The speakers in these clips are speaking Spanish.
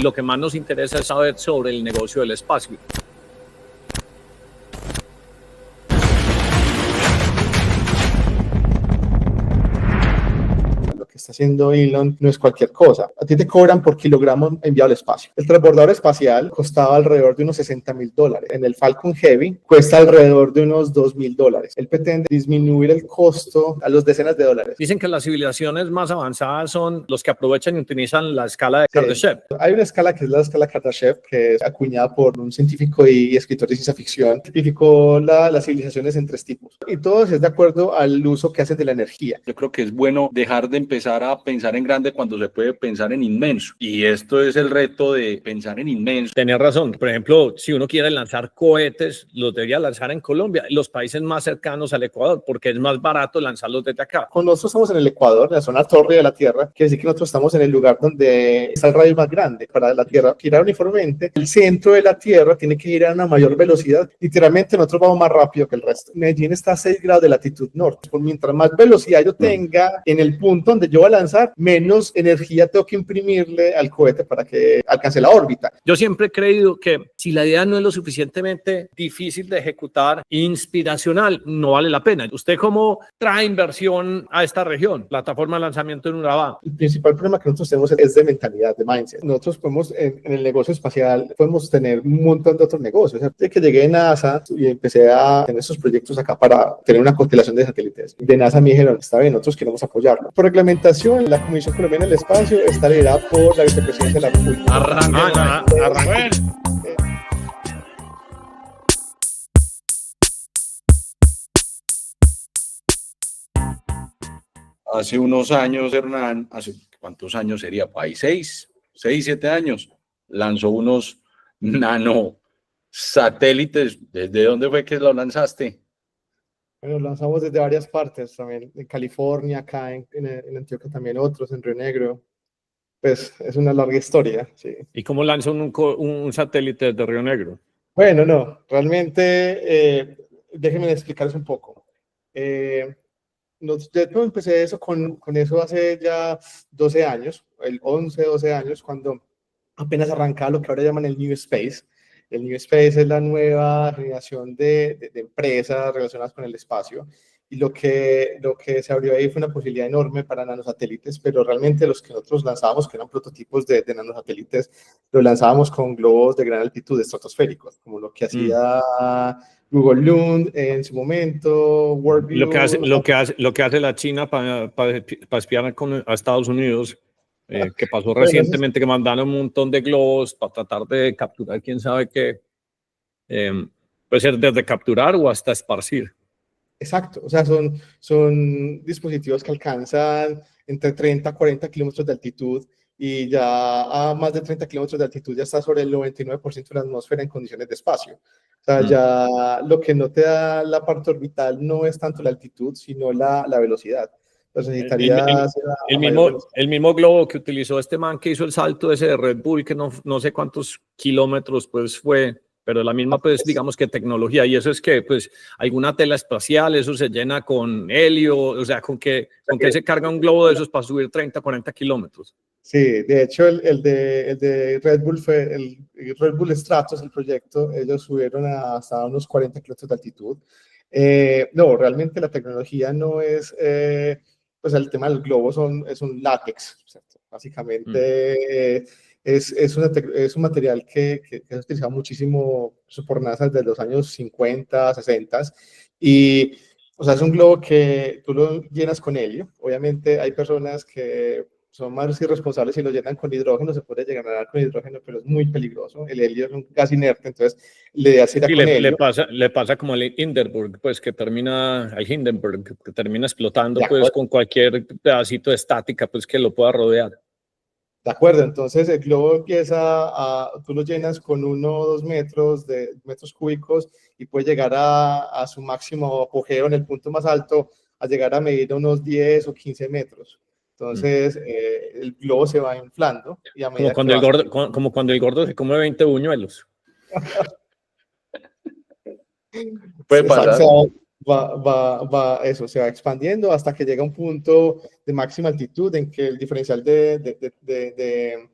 lo que más nos interesa es saber sobre el negocio del espacio. Está haciendo Elon no es cualquier cosa. A ti te cobran por kilogramo enviado al espacio. El transbordador espacial costaba alrededor de unos $60,000. En el Falcon Heavy cuesta alrededor de unos $2,000. Él pretende disminuir el costo a los decenas de dólares. Dicen que las civilizaciones más avanzadas son los que aprovechan y utilizan la escala de Kardashev. Hay una escala que es la escala Kardashev, que es acuñada por un científico y escritor de ciencia ficción. Tipificó las civilizaciones en 3 tipos. Y todos es de acuerdo al uso que hacen de la energía. Yo creo que es bueno dejar de empezar a pensar en grande cuando se puede pensar en inmenso. Y esto es el reto de pensar en inmenso. Tenés razón. Por ejemplo, si uno quiere lanzar cohetes, los debería lanzar en Colombia, los países más cercanos al Ecuador, porque es más barato lanzarlos desde acá. Cuando nosotros estamos en el Ecuador, en la zona torre de la Tierra, quiere decir que nosotros estamos en el lugar donde está el radio más grande. Para la Tierra girar uniformemente, el centro de la Tierra tiene que girar a una mayor velocidad. Literalmente nosotros vamos más rápido que el resto. Medellín está a 6 grados de latitud norte. Por mientras más velocidad yo tenga en el punto donde yo voy a lanzar, menos energía tengo que imprimirle al cohete para que alcance la órbita. Yo siempre he creído que si la idea no es lo suficientemente difícil de ejecutar, inspiracional, no vale la pena. ¿Usted cómo trae inversión a esta región? Plataforma de lanzamiento en Urabá. El principal problema que nosotros tenemos es de mentalidad, de mindset. Nosotros podemos, en el negocio espacial, podemos tener un montón de otros negocios. O sea, desde que llegué a NASA y empecé a tener esos proyectos acá para tener una constelación de satélites, de NASA me dijeron, está bien, nosotros queremos apoyarlo. Por reglamentación, la Comisión Colombiana del Espacio está liderada por la vicepresidencia de la República. Arranque. Hace unos años, Hernán, ¿hace cuántos años sería? ¿Ahí 6, 7 años? Lanzó unos nanosatélites. ¿Desde dónde fue que lo lanzaste? Bueno, lanzamos desde varias partes, también en California, acá en Antioquia también otros, en Río Negro. Pues es una larga historia, sí. ¿Y cómo lanza un satélite desde Río Negro? Bueno, no, realmente, déjenme explicarles un poco. Yo empecé eso con eso hace ya 12 años, 12 años, cuando apenas arrancaba lo que ahora llaman el New Space. El New Space es la nueva generación de empresas relacionadas con el espacio. Y lo que se abrió ahí fue una posibilidad enorme para nanosatélites, pero realmente los que nosotros lanzábamos, que eran prototipos de nanosatélites, los lanzábamos con globos de gran altitud estratosféricos, como lo que hacía Google Lund en su momento, Worldview. Lo que hace la China para espiar a Estados Unidos, que pasó recientemente, que mandaron un montón de globos para tratar de capturar quién sabe qué. Puede ser desde capturar o hasta esparcir. Exacto, o sea, son dispositivos que alcanzan entre 30 a 40 kilómetros de altitud y ya a más de 30 kilómetros de altitud ya está sobre el 99% de la atmósfera en condiciones de espacio. O sea, ya lo que no te da la parte orbital no es tanto la altitud, sino la velocidad. Entonces necesitaría el mismo globo que utilizó este man que hizo el salto ese de Red Bull, que no sé cuántos kilómetros pues fue, pero la misma pues digamos que tecnología, y eso es que pues alguna tela espacial, eso se llena con helio, o sea, con que se carga un globo de esos para subir 30, 40 kilómetros. Sí, de hecho el de Red Bull fue el Red Bull Stratos, el proyecto, ellos subieron hasta unos 40 kilómetros de altitud. No, realmente la tecnología no es, pues el tema del globo es un látex, ¿cierto? Básicamente es un material que se ha utilizado muchísimo por NASA desde los años 50, 60 y o sea, es un globo que tú lo llenas con helio. Obviamente hay personas que son más irresponsables y lo llenan con hidrógeno, se puede llegar a dar con hidrógeno, pero es muy peligroso. El helio es un gas inerte, entonces le da con helio. Le pasa como el Hindenburg, pues que termina explotando pues con cualquier pedacito de estática pues que lo pueda rodear. De acuerdo, entonces el globo tú lo llenas con 1 o 2 metros cúbicos y puede llegar a su máximo apogeo en el punto más alto, a llegar a medir unos 10 o 15 metros. Entonces, el globo se va inflando. Y a medida como cuando el gordo se come 20 buñuelos. Puede pasar. Eso se va expandiendo hasta que llega a un punto de máxima altitud en que el diferencial de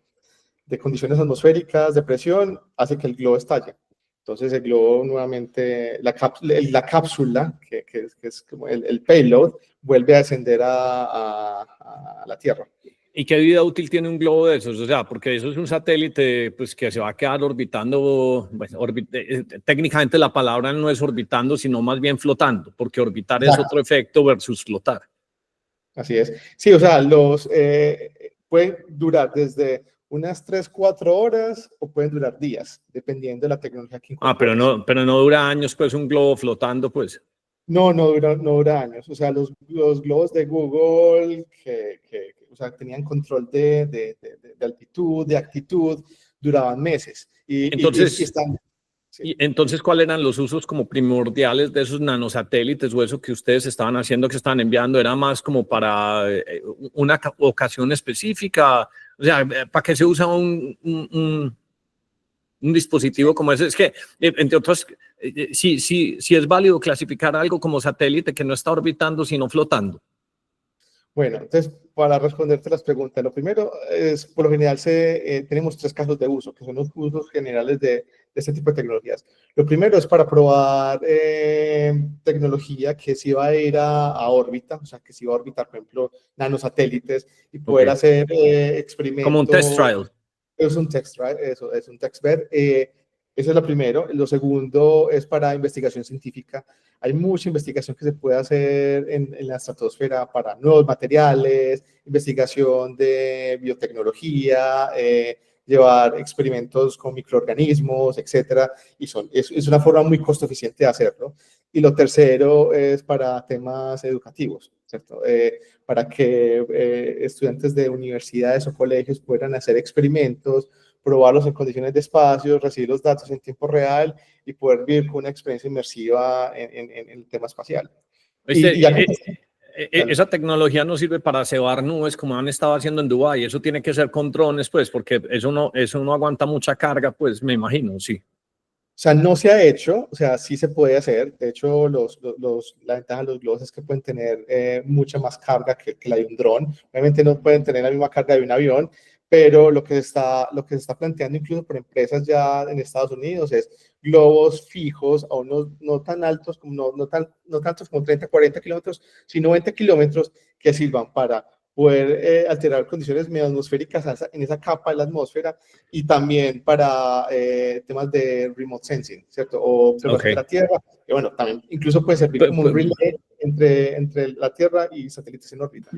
de condiciones atmosféricas, de presión, hace que el globo estalle. Entonces el globo nuevamente, la cápsula, que es como el payload, vuelve a descender a la Tierra. ¿Y qué vida útil tiene un globo de esos? O sea, porque eso es un satélite pues, que se va a quedar orbitando, bueno, técnicamente la palabra no es orbitando, sino más bien flotando, porque orbitar es otro efecto versus flotar. Así es. Sí, o sea, pueden durar desde unas 3, 4 horas o pueden durar días, dependiendo de la tecnología que incorpores. Pero no dura años, pues, un globo flotando, pues. No dura años. O sea, los globos de Google o sea, tenían control de altitud, de actitud, duraban meses. Entonces, sí. entonces, ¿cuáles eran los usos como primordiales de esos nanosatélites o eso que ustedes estaban haciendo, que estaban enviando? ¿Era más como para una ocasión específica? O sea, ¿para qué se usa un dispositivo como ese? Es que, entre otros, sí es válido clasificar algo como satélite que no está orbitando, sino flotando. Bueno, entonces, para responderte las preguntas, lo primero es, por lo general, tenemos 3 casos de uso, que son los usos generales de este tipo de tecnologías. Lo primero es para probar tecnología que sí va a ir a órbita, o sea, que sí va a orbitar, por ejemplo, nanosatélites y poder hacer experimentos. Como un test trial. Es un test trial, eso es un test bed. Eso es lo primero. Lo segundo es para investigación científica. Hay mucha investigación que se puede hacer en la estratosfera para nuevos materiales, investigación de biotecnología, llevar experimentos con microorganismos, etcétera, y es una forma muy costo eficiente de hacerlo. Y lo tercero es para temas educativos, ¿cierto? Para que estudiantes de universidades o colegios puedan hacer experimentos, probarlos en condiciones de espacio, recibir los datos en tiempo real y poder vivir con una experiencia inmersiva en el tema espacial. Esa tecnología no sirve para cebar nubes como han estado haciendo en Dubái. Eso tiene que ser con drones, pues, porque eso no aguanta mucha carga, pues, me imagino, sí. O sea, no se ha hecho, o sea, sí se puede hacer. De hecho, la ventaja de los globos es que pueden tener mucha más carga que la de un dron. Obviamente no pueden tener la misma carga de un avión, pero lo que se está planteando incluso por empresas ya en Estados Unidos es globos fijos, aún no tan altos, no tantos como 30, 40 kilómetros, sino 20 kilómetros que sirvan para poder alterar condiciones atmosféricas en esa capa de la atmósfera y también para temas de remote sensing, ¿cierto? O observación de la Tierra. Y bueno, también incluso puede servir como un relay entre la Tierra y satélites en órbita.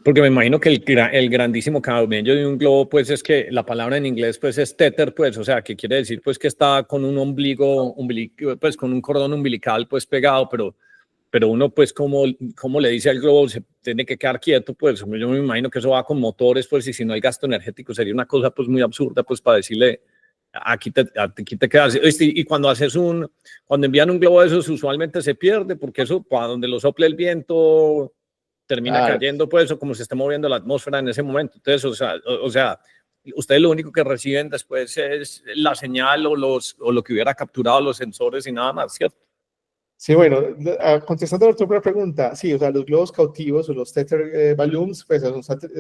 Porque me imagino que el grandísimo camello de un globo, pues es que la palabra en inglés pues es tether, pues, o sea, que quiere decir pues que está con un ombligo, pues con un cordón umbilical pues pegado, pero uno pues como le dice al globo, se tiene que quedar quieto, pues yo me imagino que eso va con motores, pues, y si no hay gasto energético sería una cosa pues muy absurda, pues para decirle, aquí te quedas. Y cuando envían un globo de esos, usualmente se pierde, porque eso, para donde lo sople el viento, termina cayendo, pues, o como se está moviendo la atmósfera en ese momento. Entonces, o sea, ustedes lo único que reciben después es la señal o lo que hubiera capturado los sensores y nada más, ¿cierto? Sí, bueno, contestando a tu primera pregunta, sí, o sea, los globos cautivos o los tether balloons, pues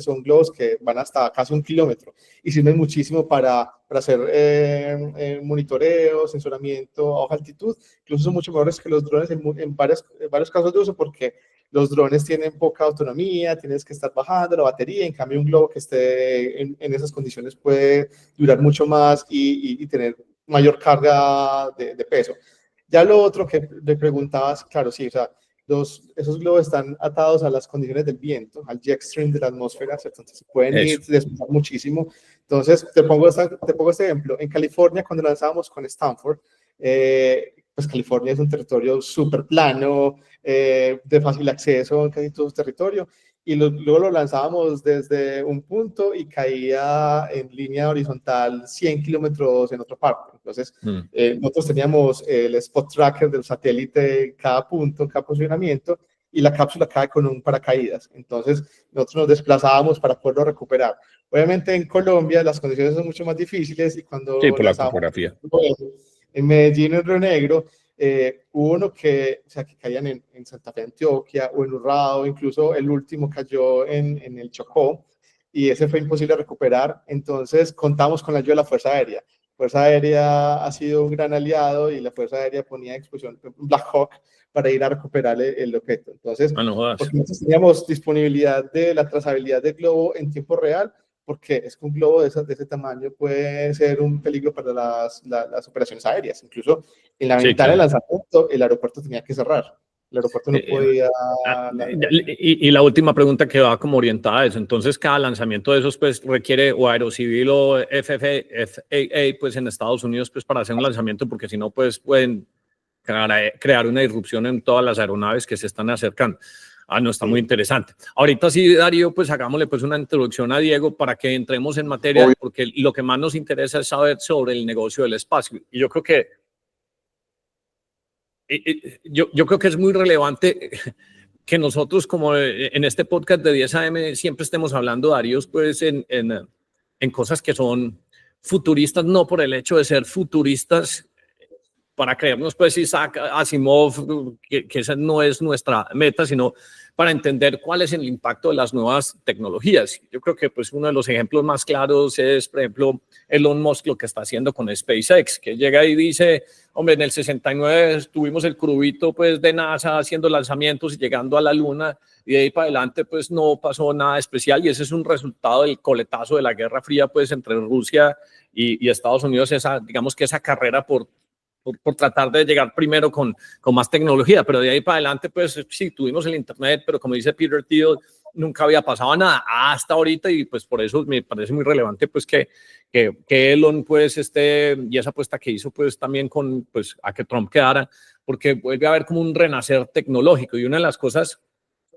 son globos que van hasta casi 1 kilómetro y sirven muchísimo para hacer monitoreo, sensoramiento a baja altitud. Incluso son mucho mejores que los drones en varios casos de uso porque los drones tienen poca autonomía, tienes que estar bajando la batería, en cambio un globo que esté en esas condiciones puede durar mucho más y tener mayor carga de peso. Ya lo otro que le preguntabas, claro, sí, o sea, esos globos están atados a las condiciones del viento, al jet stream de la atmósfera, ¿cierto? Entonces pueden ir desplazar muchísimo. Entonces, te pongo este ejemplo. En California, cuando lanzábamos con Stanford, pues California es un territorio súper plano, de fácil acceso en casi todo su territorio, y luego lo lanzábamos desde un punto y caía en línea horizontal 100 kilómetros en otra parte. Entonces, nosotros teníamos el spot tracker del satélite en cada punto, en cada posicionamiento, y la cápsula cae con un paracaídas. Entonces, nosotros nos desplazábamos para poderlo recuperar. Obviamente, en Colombia las condiciones son mucho más difíciles y cuando sí, por la topografía. En Medellín, en Río Negro, hubo uno que caían en Santa Fe, Antioquia, o en Urrao, incluso el último cayó en el Chocó, y ese fue imposible recuperar. Entonces contamos con la ayuda de la Fuerza Aérea. La Fuerza Aérea ha sido un gran aliado y la Fuerza Aérea ponía a disposición Black Hawk para ir a recuperar el objeto. Entonces, no jodas. porque nosotros teníamos disponibilidad de la trazabilidad del globo en tiempo real, porque es que un globo de ese tamaño puede ser un peligro para las operaciones aéreas. Incluso en la ventana de lanzamiento, el aeropuerto tenía que cerrar. El aeropuerto no podía... Y la última pregunta que va como orientada a eso. Entonces, cada lanzamiento de esos pues requiere o Aerocivil o FAA pues en Estados Unidos pues para hacer un lanzamiento, porque si no pues pueden crear una irrupción en todas las aeronaves que se están acercando. No, está muy interesante. Ahorita sí, Darío, pues hagámosle pues una introducción a Diego para que entremos en materia, porque lo que más nos interesa es saber sobre el negocio del espacio. Y yo creo que yo creo que es muy relevante que nosotros, como en este podcast de 10 AM, siempre estemos hablando, Darío, pues en cosas que son futuristas, no por el hecho de ser futuristas, para creernos, pues, Isaac Asimov, que esa no es nuestra meta, sino para entender cuál es el impacto de las nuevas tecnologías. Yo creo que pues, uno de los ejemplos más claros es, por ejemplo, Elon Musk, lo que está haciendo con SpaceX, que llega y dice, hombre, en el 69 tuvimos el crubito pues, de NASA haciendo lanzamientos y llegando a la Luna, y de ahí para adelante pues, no pasó nada especial, y ese es un resultado del coletazo de la Guerra Fría pues, entre Rusia y Estados Unidos, digamos que esa carrera por tratar de llegar primero con más tecnología, pero de ahí para adelante, pues sí, tuvimos el Internet, pero como dice Peter Thiel, nunca había pasado nada hasta ahorita, y pues por eso me parece muy relevante pues que Elon pues y esa apuesta que hizo pues también con pues a que Trump quedara, porque vuelve a haber como un renacer tecnológico. Y una de las cosas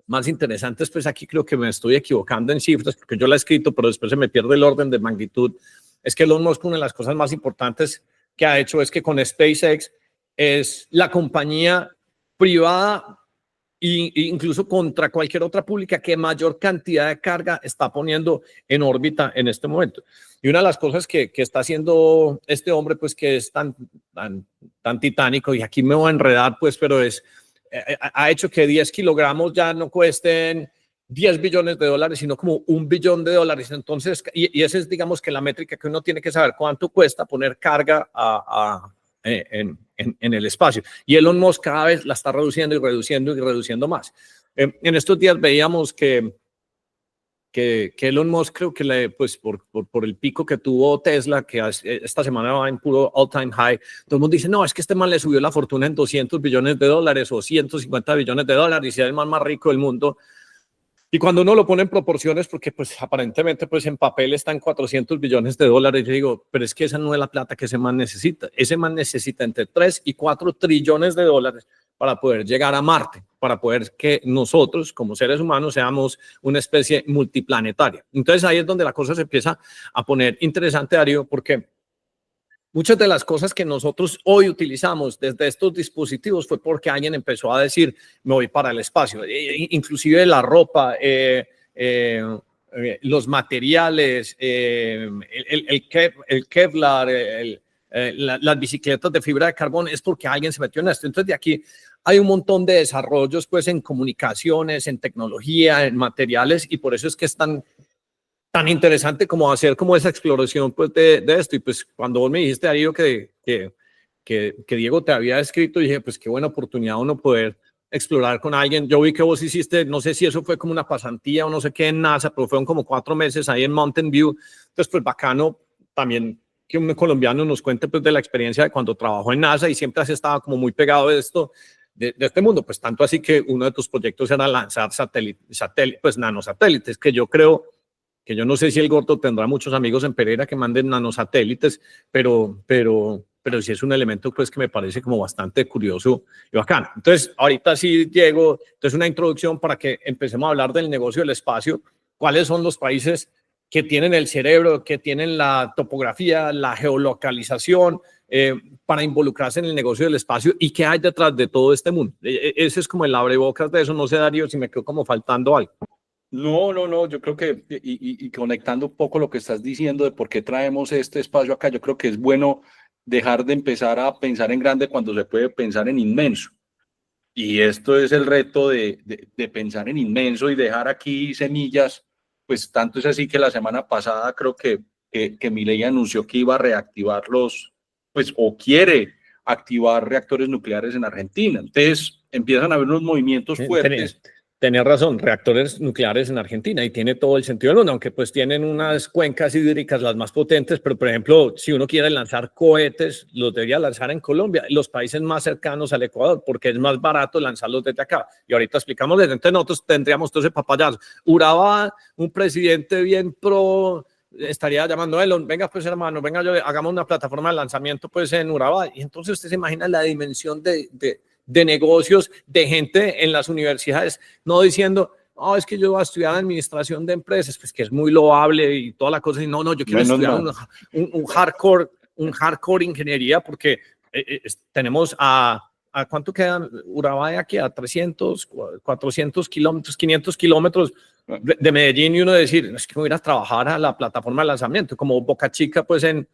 más interesantes, pues aquí creo que me estoy equivocando en cifras, porque yo la he escrito, pero después se me pierde el orden de magnitud, es que Elon Musk, una de las cosas más importantes que ha hecho es que con SpaceX es la compañía privada e incluso contra cualquier otra pública que mayor cantidad de carga está poniendo en órbita en este momento. Y una de las cosas que está haciendo este hombre, pues que es tan titánico, y aquí me voy a enredar, pues, pero ha hecho que 10 kilogramos ya no cuesten 10 billones de dólares, sino como $1 billón. Entonces, y esa es, digamos, que la métrica que uno tiene que saber cuánto cuesta poner carga en el espacio. Y Elon Musk cada vez la está reduciendo y reduciendo más. En estos días veíamos que Elon Musk, creo que pues por el pico que tuvo Tesla, que esta semana va en puro all-time high, todo el mundo dice, no, es que este man le subió la fortuna en $200 billones o 150 billones de dólares, y es el man más rico del mundo. Y cuando uno lo pone en proporciones, porque pues aparentemente pues en papel están $400 billones, yo digo, pero es que esa no es la plata que ese man necesita. Ese man necesita entre 3 y 4 trillones de dólares para poder llegar a Marte, para poder que nosotros como seres humanos seamos una especie multiplanetaria. Entonces ahí es donde la cosa se empieza a poner interesante, Darío, porque muchas de las cosas que nosotros hoy utilizamos desde estos dispositivos fue porque alguien empezó a decir, me voy para el espacio. Inclusive la ropa, los materiales, el Kevlar, las bicicletas de fibra de carbono, es porque alguien se metió en esto. Entonces de aquí hay un montón de desarrollos pues en comunicaciones, en tecnología, en materiales, y por eso es que están tan interesante como hacer como esa exploración pues de esto. Y pues cuando vos me dijiste, Darío, que Diego te había escrito, dije, pues qué buena oportunidad uno poder explorar con alguien. Yo vi que vos hiciste, no sé si eso fue como una pasantía o no sé qué en NASA, pero fueron como 4 meses ahí en Mountain View. Entonces, pues bacano también que un colombiano nos cuente pues de la experiencia de cuando trabajó en NASA, y siempre has estado como muy pegado de esto, de este mundo, pues tanto así que uno de tus proyectos era lanzar satélites, pues nanosatélites, que yo creo que yo no sé si el Gordo tendrá muchos amigos en Pereira que manden nanosatélites, pero sí es un elemento pues que me parece como bastante curioso y bacano. Entonces, ahorita sí, Diego, entonces una introducción para que empecemos a hablar del negocio del espacio. ¿Cuáles son los países que tienen el cerebro, que tienen la topografía, la geolocalización para involucrarse en el negocio del espacio, y qué hay detrás de todo este mundo? Ese es como el abrebocas de eso. No sé, Darío, si me quedo como faltando algo. No, yo creo que, y conectando un poco lo que estás diciendo de por qué traemos este espacio acá, yo creo que es bueno dejar de empezar a pensar en grande cuando se puede pensar en inmenso. Y esto es el reto de pensar en inmenso y dejar aquí semillas, pues tanto es así que la semana pasada creo que Milei anunció que iba a reactivar pues, o quiere activar reactores nucleares en Argentina. Entonces empiezan a haber unos movimientos fuertes. Tenía razón, reactores nucleares en Argentina y tiene todo el sentido del mundo, aunque pues tienen unas cuencas hídricas las más potentes, pero por ejemplo, si uno quiere lanzar cohetes, los debería lanzar en Colombia, los países más cercanos al Ecuador, porque es más barato lanzarlos desde acá. Y ahorita explicamos desde entonces nosotros tendríamos todo ese papayazo. Urabá, un presidente bien pro, estaría llamando a Elon, venga pues hermano, venga hagamos una plataforma de lanzamiento pues en Urabá. Y entonces usted se imagina la dimensión de negocios, de gente en las universidades, no diciendo, oh, es que yo voy a estudiar administración de empresas, pues que es muy loable y toda la cosa, y no, yo quiero estudiar un hardcore ingeniería, porque tenemos ¿a cuánto quedan Urabá de aquí? A 300, 400 kilómetros, 500 kilómetros de Medellín, y uno decir, es que me voy a ir a trabajar a la plataforma de lanzamiento, como Boca Chica, pues en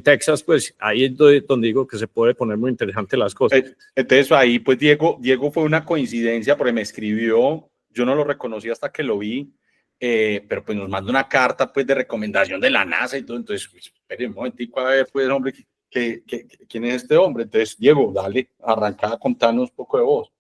Texas, pues ahí es donde digo que se puede poner muy interesante las cosas. Entonces ahí pues Diego fue una coincidencia porque me escribió, yo no lo reconocí hasta que lo vi, pero pues nos manda una carta pues de recomendación de la NASA y todo. Entonces pues, espere un momentico a ver pues hombre, ¿quién es este hombre? Entonces Diego, dale, arranca a contarnos un poco de vos.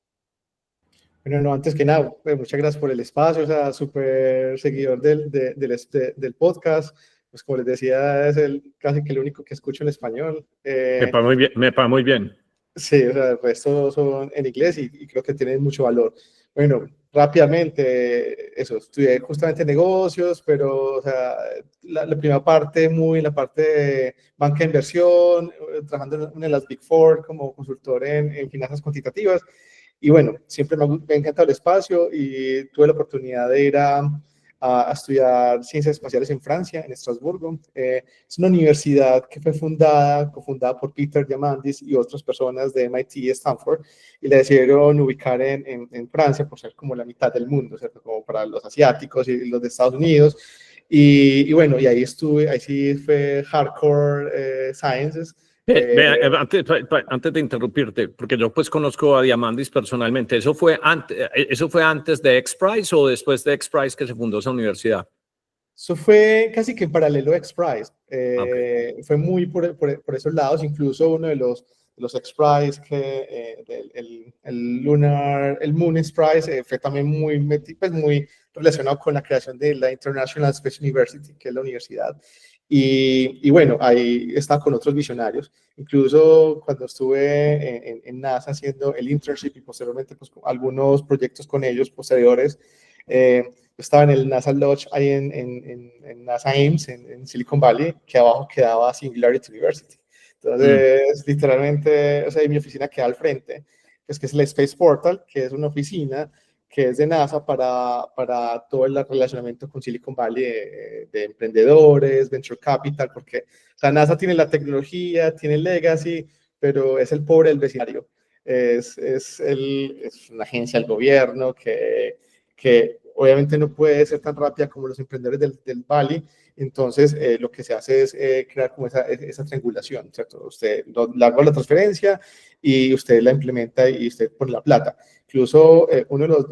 Bueno, no, antes que nada, pues muchas gracias por el espacio, o sea, súper seguidor del podcast. Pues como les decía, es casi que el único que escucho en español. Me parece muy bien. Sí, o sea, el resto son en inglés y creo que tienen mucho valor. Bueno, rápidamente, eso, estudié justamente negocios, pero, o sea, la primera parte, muy la parte de banca de inversión, trabajando en una de las Big Four como consultor en finanzas cuantitativas. Y bueno, siempre me ha encantado el espacio y tuve la oportunidad de ir a estudiar ciencias espaciales en Francia, en Estrasburgo. Es una universidad que fue cofundada por Peter Diamandis y otras personas de MIT y Stanford, y la decidieron ubicar en Francia por ser como la mitad del mundo, ¿cierto? Como para los asiáticos y los de Estados Unidos. Y bueno, y ahí sí fue hardcore sciences. Antes de interrumpirte, porque yo pues conozco a Diamandis personalmente, ¿eso fue antes de XPRIZE o después de XPRIZE que se fundó esa universidad? Eso fue casi que en paralelo a XPRIZE. Okay. Fue muy por esos lados, incluso uno de los XPRIZE, el Moon XPRIZE, fue también muy relacionado con la creación de la International Space University, que es la universidad. Y bueno, ahí estaba con otros visionarios. Incluso cuando estuve en NASA haciendo el internship y posteriormente pues, algunos proyectos con ellos posteriores, estaba en el NASA Lodge ahí en NASA Ames, en Silicon Valley, que abajo quedaba Singularity University. Entonces, literalmente, o sea, mi oficina queda al frente, pues, que es el Space Portal, que es una oficina que es de NASA para todo el relacionamiento con Silicon Valley de emprendedores, venture capital, porque o sea, NASA tiene la tecnología, tiene el legacy, pero es el pobre del vecindario. Es una agencia del gobierno que obviamente no puede ser tan rápida como los emprendedores del Valley. Entonces, lo que se hace es crear como esa triangulación, ¿cierto? Usted le haga la transferencia y usted la implementa y usted pone la plata. Incluso uno de los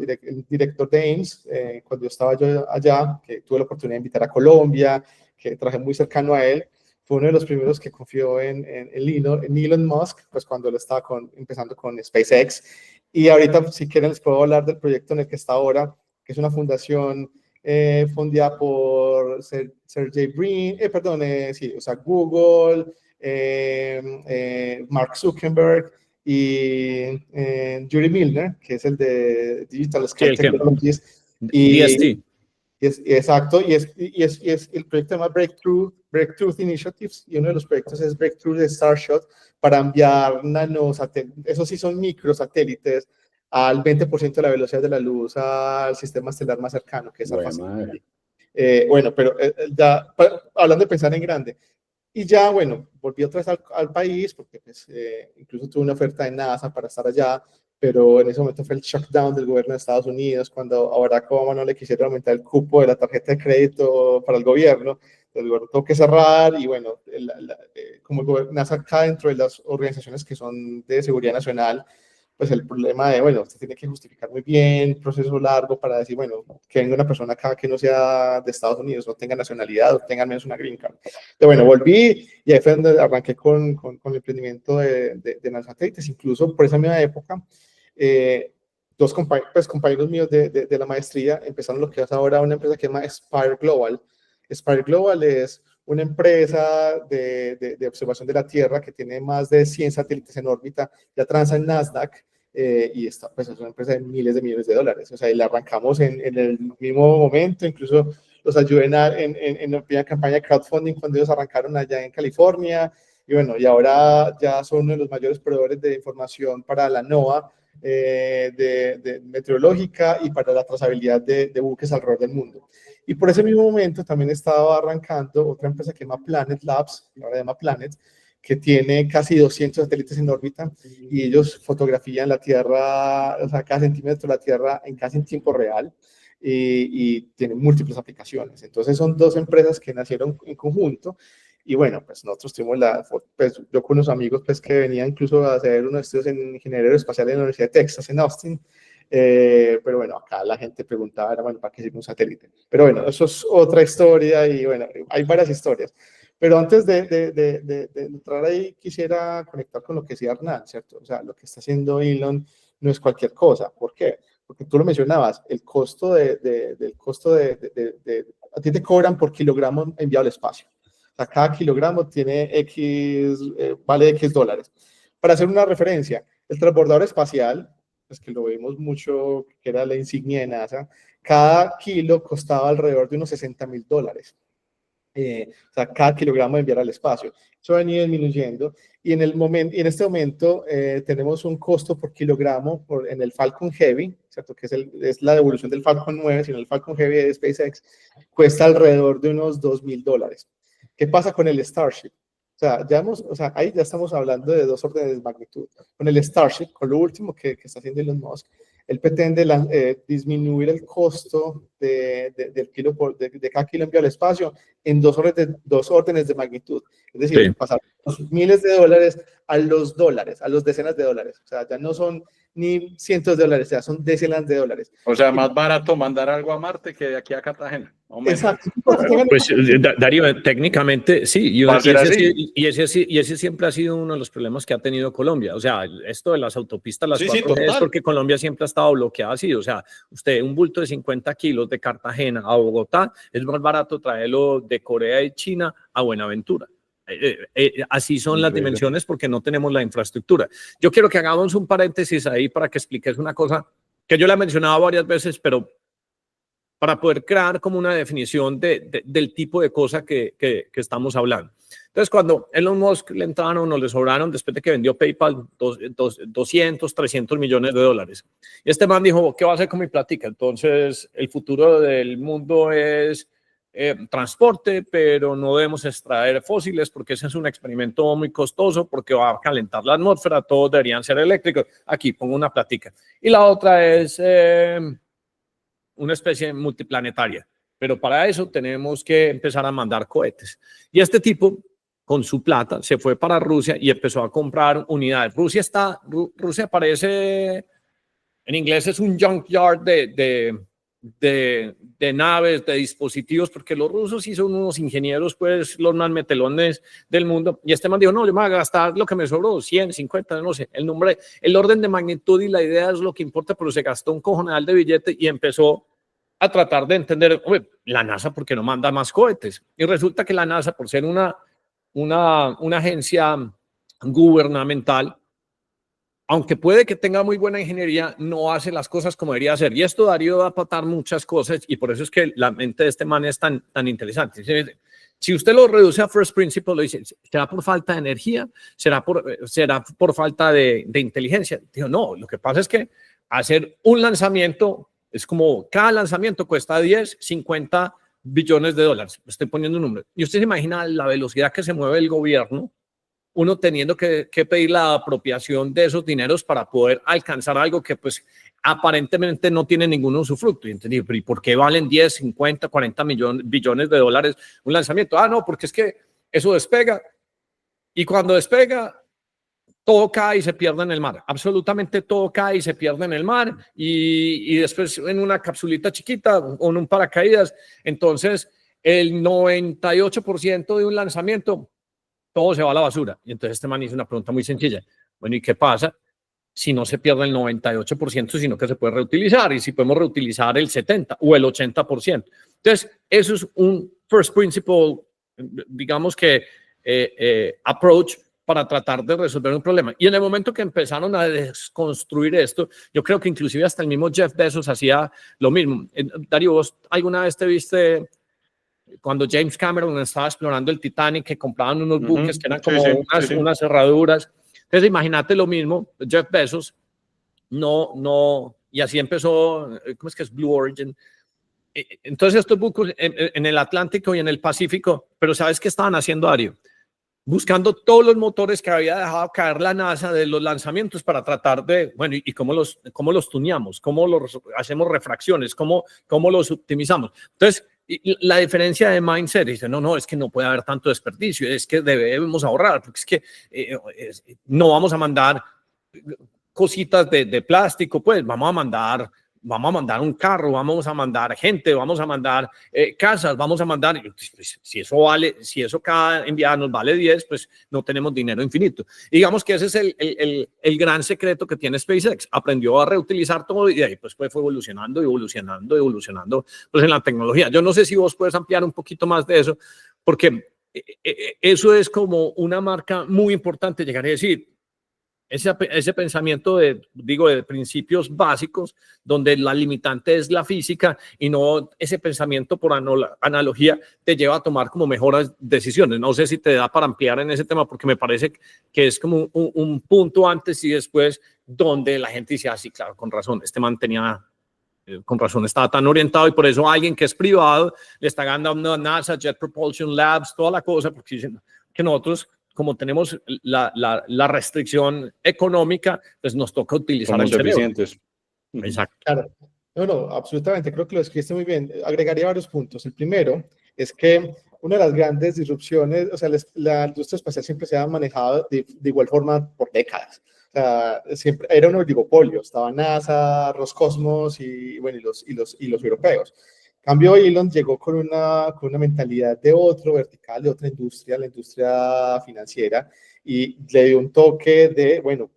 directores de Ames, cuando yo estaba yo allá, que tuve la oportunidad de invitar a Colombia, que trabajé muy cercano a él, fue uno de los primeros que confió en Elon Musk, pues cuando él estaba empezando con SpaceX. Y ahorita, si quieren, les puedo hablar del proyecto en el que está ahora, que es una fundación fundada por Sergey Brin, sí, o sea, Google, Mark Zuckerberg y Yuri Milner, que es el de Digital Sky Technologies. DST. Exacto, y es el proyecto se llama Breakthrough Initiatives, y uno de los proyectos es Breakthrough de Starshot para enviar nanosatélites, esos sí son microsatélites, al 20% de la velocidad de la luz al sistema estelar más cercano, que es Alpha Centauri. Bueno, pero ya hablando de pensar en grande, y ya, bueno, volví otra vez al país, porque pues, incluso tuve una oferta de NASA para estar allá, pero en ese momento fue el shutdown del gobierno de Estados Unidos, cuando a Barack Obama no le quisieron aumentar el cupo de la tarjeta de crédito para el gobierno tuvo que cerrar, y bueno, como NASA cae dentro de las organizaciones que son de seguridad nacional, pues el problema de, bueno, usted tiene que justificar muy bien, proceso largo para decir, bueno, que venga una persona acá que no sea de Estados Unidos, no tenga nacionalidad, o tenga al menos una green card. Entonces, bueno, volví y ahí fue donde arranqué con el emprendimiento de nanosatélites. Incluso por esa misma época, dos compañeros míos de la maestría empezaron lo que es ahora una empresa que se llama Spire Global. Spire Global es una empresa de observación de la Tierra que tiene más de 100 satélites en órbita, ya transa en Nasdaq, y esta pues, es una empresa de miles de millones de dólares. O sea, y la arrancamos en el mismo momento, incluso los ayudé en la primera campaña de crowdfunding cuando ellos arrancaron allá en California, y bueno, y ahora ya son uno de los mayores proveedores de información para la NOAA, de meteorológica y para la trazabilidad de buques alrededor del mundo. Y por ese mismo momento también estaba arrancando otra empresa que se llama Planet Labs, ahora se llama Planet, que tiene casi 200 satélites en órbita y ellos fotografían la Tierra, o sea, cada centímetro de la Tierra casi en tiempo real, y tienen múltiples aplicaciones. Entonces son dos empresas que nacieron en conjunto. Y bueno, pues nosotros tuvimos pues yo con unos amigos pues que venían incluso a hacer unos estudios en ingeniería espacial en la Universidad de Texas, en Austin. Pero bueno, acá la gente preguntaba, bueno, ¿para qué sirve un satélite? Pero bueno, eso es otra historia y bueno, hay varias historias. Pero antes de entrar ahí, quisiera conectar con lo que decía Hernán, ¿cierto? O sea, lo que está haciendo Elon no es cualquier cosa. ¿Por qué? Porque tú lo mencionabas, el costo a ti te cobran por kilogramo enviado al espacio. O sea, cada kilogramo tiene vale X dólares. Para hacer una referencia, el transbordador espacial, pues que lo vemos mucho, que era la insignia de NASA, cada kilo costaba alrededor de unos $60,000. O sea, cada kilogramo de enviar al espacio. Eso ha venido disminuyendo y en este momento tenemos un costo por kilogramo en el Falcon Heavy, ¿cierto? Que es la devolución del Falcon 9, sino el Falcon Heavy de SpaceX, cuesta alrededor de unos $2,000. ¿Qué pasa con el Starship? O sea, ahí ya estamos hablando de 2 órdenes de magnitud. Con el Starship, con lo último que está haciendo Elon Musk, él pretende disminuir el costo del kilo de cada kilo enviado al espacio en 2 órdenes de magnitud. Es decir, sí, pasar los miles de dólares a los dólares, a los decenas de dólares. O sea, ya no son ni cientos de dólares, ya son decenas de dólares. O sea, más barato mandar algo a Marte que de aquí a Cartagena. Exacto. Pues Darío, técnicamente sí, y ese siempre ha sido uno de los problemas que ha tenido Colombia. O sea, esto de las autopistas, las 4G, es porque Colombia siempre ha estado bloqueada así. O sea, usted un bulto de 50 kilos de Cartagena a Bogotá, es más barato traerlo de Corea y China a Buenaventura. Así son las dimensiones porque no tenemos la infraestructura. Yo quiero que hagamos un paréntesis ahí para que expliques una cosa que yo la he mencionado varias veces, pero para poder crear como una definición del tipo de cosa que estamos hablando. Entonces, cuando Elon Musk le entraron o le sobraron, después de que vendió PayPal, 200, 300 millones de dólares. Y este man dijo, ¿qué va a hacer con mi plática? Entonces, el futuro del mundo es transporte, pero no debemos extraer fósiles porque ese es un experimento muy costoso, porque va a calentar la atmósfera, todos deberían ser eléctricos. Aquí pongo una plática. Y la otra es una especie multiplanetaria, pero para eso tenemos que empezar a mandar cohetes. Y este tipo, con su plata, se fue para Rusia y empezó a comprar unidades. Rusia parece, en inglés es un junkyard de naves, de dispositivos, porque los rusos sí son unos ingenieros, pues los más metelones del mundo. Y este man dijo, no, yo me voy a gastar lo que me sobró, 100, 50, no sé, el orden de magnitud y la idea es lo que importa, pero se gastó un cojonal de billete y empezó a tratar de entender, la NASA, ¿por qué no manda más cohetes? Y resulta que la NASA, por ser una agencia gubernamental, aunque puede que tenga muy buena ingeniería, no hace las cosas como debería hacer. Y esto, Darío, va a patar muchas cosas y por eso es que la mente de este man es tan interesante. Si usted lo reduce a first principle, lo dice, ¿será por falta de energía? ¿Será por falta de inteligencia? Digo, no, lo que pasa es que hacer un lanzamiento es como cada lanzamiento cuesta 10, 50 billones de dólares. Estoy poniendo un número. Y usted se imagina la velocidad que se mueve el gobierno, uno teniendo que pedir la apropiación de esos dineros para poder alcanzar algo que pues aparentemente no tiene ningún usufructo. Y entendí, ¿y por qué valen 10, 50, 40 billones de dólares un lanzamiento? No, porque es que eso despega y cuando despega todo cae y se pierde en el mar. Absolutamente todo cae y se pierde en el mar y después en una capsulita chiquita o en un paracaídas. Entonces, el 98% de un lanzamiento, todo se va a la basura. Y entonces este man hizo una pregunta muy sencilla. Bueno, ¿y qué pasa si no se pierde el 98%, sino que se puede reutilizar? Y si podemos reutilizar el 70% o el 80%. Entonces, eso es un first principle, digamos que approach para tratar de resolver un problema. Y en el momento que empezaron a desconstruir esto, yo creo que inclusive hasta el mismo Jeff Bezos hacía lo mismo. Darío, ¿vos alguna vez te viste cuando James Cameron estaba explorando el Titanic, que compraban unos buques que eran como unas cerraduras? Entonces, imagínate lo mismo, Jeff Bezos, y así empezó, ¿cómo es que es? Blue Origin. Entonces, estos buques en el Atlántico y en el Pacífico, pero ¿sabes qué estaban haciendo, Darío? Buscando todos los motores que había dejado caer la NASA de los lanzamientos para tratar de, bueno, ¿y cómo los tuneamos? ¿Cómo los hacemos refracciones? ¿Cómo los optimizamos? Entonces, la diferencia de mindset, dice, no, es que no puede haber tanto desperdicio, es que debemos ahorrar, porque es que no vamos a mandar cositas de plástico, pues vamos a mandar un carro, vamos a mandar gente, vamos a mandar casas, vamos a mandar, pues, si eso cada enviada nos vale 10, pues no tenemos dinero infinito. Y digamos que ese es el gran secreto que tiene SpaceX. Aprendió a reutilizar todo y de ahí pues fue evolucionando pues en la tecnología. Yo no sé si vos puedes ampliar un poquito más de eso, porque eso es como una marca muy importante, llegar a decir, ese pensamiento de principios básicos, donde la limitante es la física y no ese pensamiento por analogía te lleva a tomar como mejores decisiones. No sé si te da para ampliar en ese tema, porque me parece que es como un punto antes y después donde la gente dice, sí, claro, con razón, este man tenía... con razón, estaba tan orientado y por eso alguien que es privado le está ganando a NASA, Jet Propulsion Labs, toda la cosa, porque dicen que nosotros, como tenemos la restricción económica, pues nos toca utilizar somos el cerebro. eficientes. Exacto. Claro. No, absolutamente, creo que lo escribiste muy bien. Agregaría varios puntos. El primero es que una de las grandes disrupciones, o sea, la industria espacial siempre se ha manejado de igual forma por décadas. O sea, siempre era un oligopolio, estaba NASA, Roscosmos y bueno, y los europeos. Cambio, Elon llegó con una mentalidad de otro vertical, de otra industria, la industria financiera, y le dio un toque de, bueno,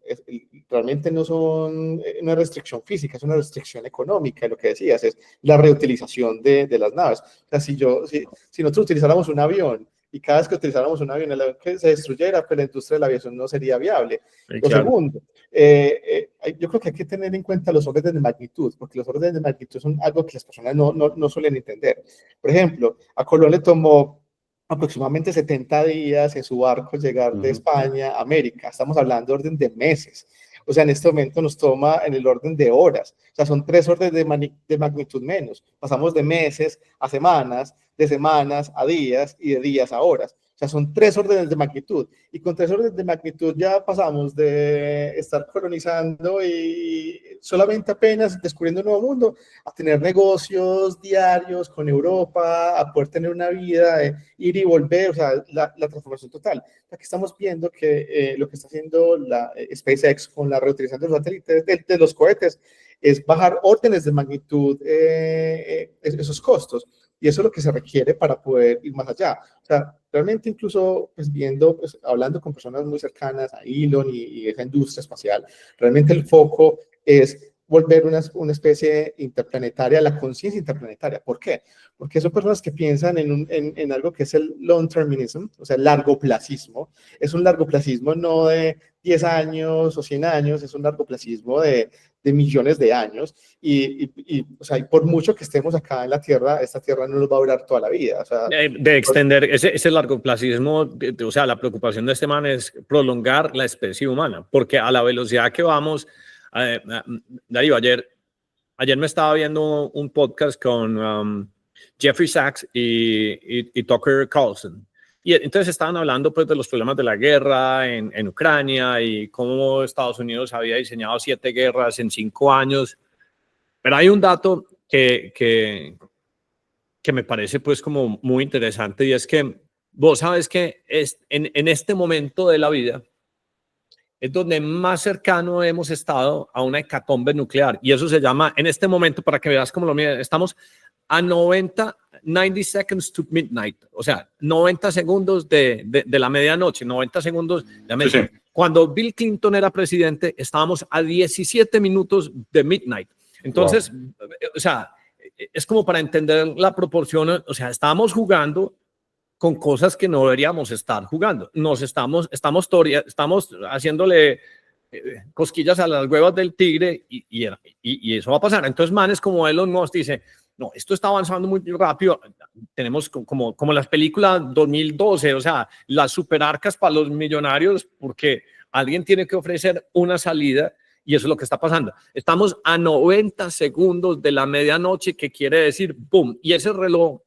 realmente no son una restricción física, es una restricción económica, lo que decías, es la reutilización de las naves. O sea, si nosotros utilizáramos un avión y cada vez que utilizáramos un avión, el avión que se destruyera, pues la industria de la aviación no sería viable. Sí, Lo claro. segundo, yo creo que hay que tener en cuenta los órdenes de magnitud, porque los órdenes de magnitud son algo que las personas no suelen entender. Por ejemplo, a Colón le tomó aproximadamente 70 días en su barco llegar de España a América. Estamos hablando de orden de meses. O sea, en este momento nos toma en el orden de horas. O sea, son 3 órdenes de magnitud menos. Pasamos de meses a semanas, de semanas a días y de días a horas. O sea, son 3 órdenes de magnitud. Y con 3 órdenes de magnitud ya pasamos de estar colonizando y solamente apenas descubriendo un nuevo mundo a tener negocios diarios con Europa, a poder tener una vida, ir y volver, o sea, la transformación total. Aquí estamos viendo que lo que está haciendo la SpaceX con la reutilización de los satélites, de los cohetes, es bajar órdenes de magnitud esos costos. Y eso es lo que se requiere para poder ir más allá. O sea, realmente incluso pues viendo, pues, hablando con personas muy cercanas a Elon y esa industria espacial, realmente el foco es volver una especie interplanetaria, la conciencia interplanetaria. ¿Por qué? Porque son personas que piensan en algo que es el long-termism, o sea, el largoplacismo. Es un largoplacismo no de 10 años o 100 años, es un largoplacismo de millones de años. O sea, y por mucho que estemos acá en la Tierra, esta Tierra no nos va a durar toda la vida. O sea, de extender ese largoplacismo, o sea, la preocupación de este man es prolongar la especie humana, porque a la velocidad que vamos, Darío, ayer me estaba viendo un podcast con Jeffrey Sachs y Tucker Carlson. Y entonces estaban hablando pues de los problemas de la guerra en Ucrania y cómo Estados Unidos había diseñado 7 guerras en 5 años. Pero hay un dato que me parece pues como muy interesante, y es que vos sabes que en este momento de la vida es donde más cercano hemos estado a una hecatombe nuclear. Y eso se llama, en este momento, para que veas cómo lo miden, estamos a 90 seconds to midnight, o sea, 90 segundos de la medianoche, 90 segundos de medianoche. Sí, sí. Cuando Bill Clinton era presidente, estábamos a 17 minutos de midnight. Entonces, o sea, es como para entender la proporción, o sea, estábamos jugando con cosas que no deberíamos estar jugando. Estamos haciéndole cosquillas a las huevas del tigre y eso va a pasar. Entonces, manes como Elon Musk dice, no, esto está avanzando muy rápido. Tenemos como las películas 2012, o sea, las superarcas para los millonarios, porque alguien tiene que ofrecer una salida y eso es lo que está pasando. Estamos a 90 segundos de la medianoche, que quiere decir, ¡pum! Y ese reloj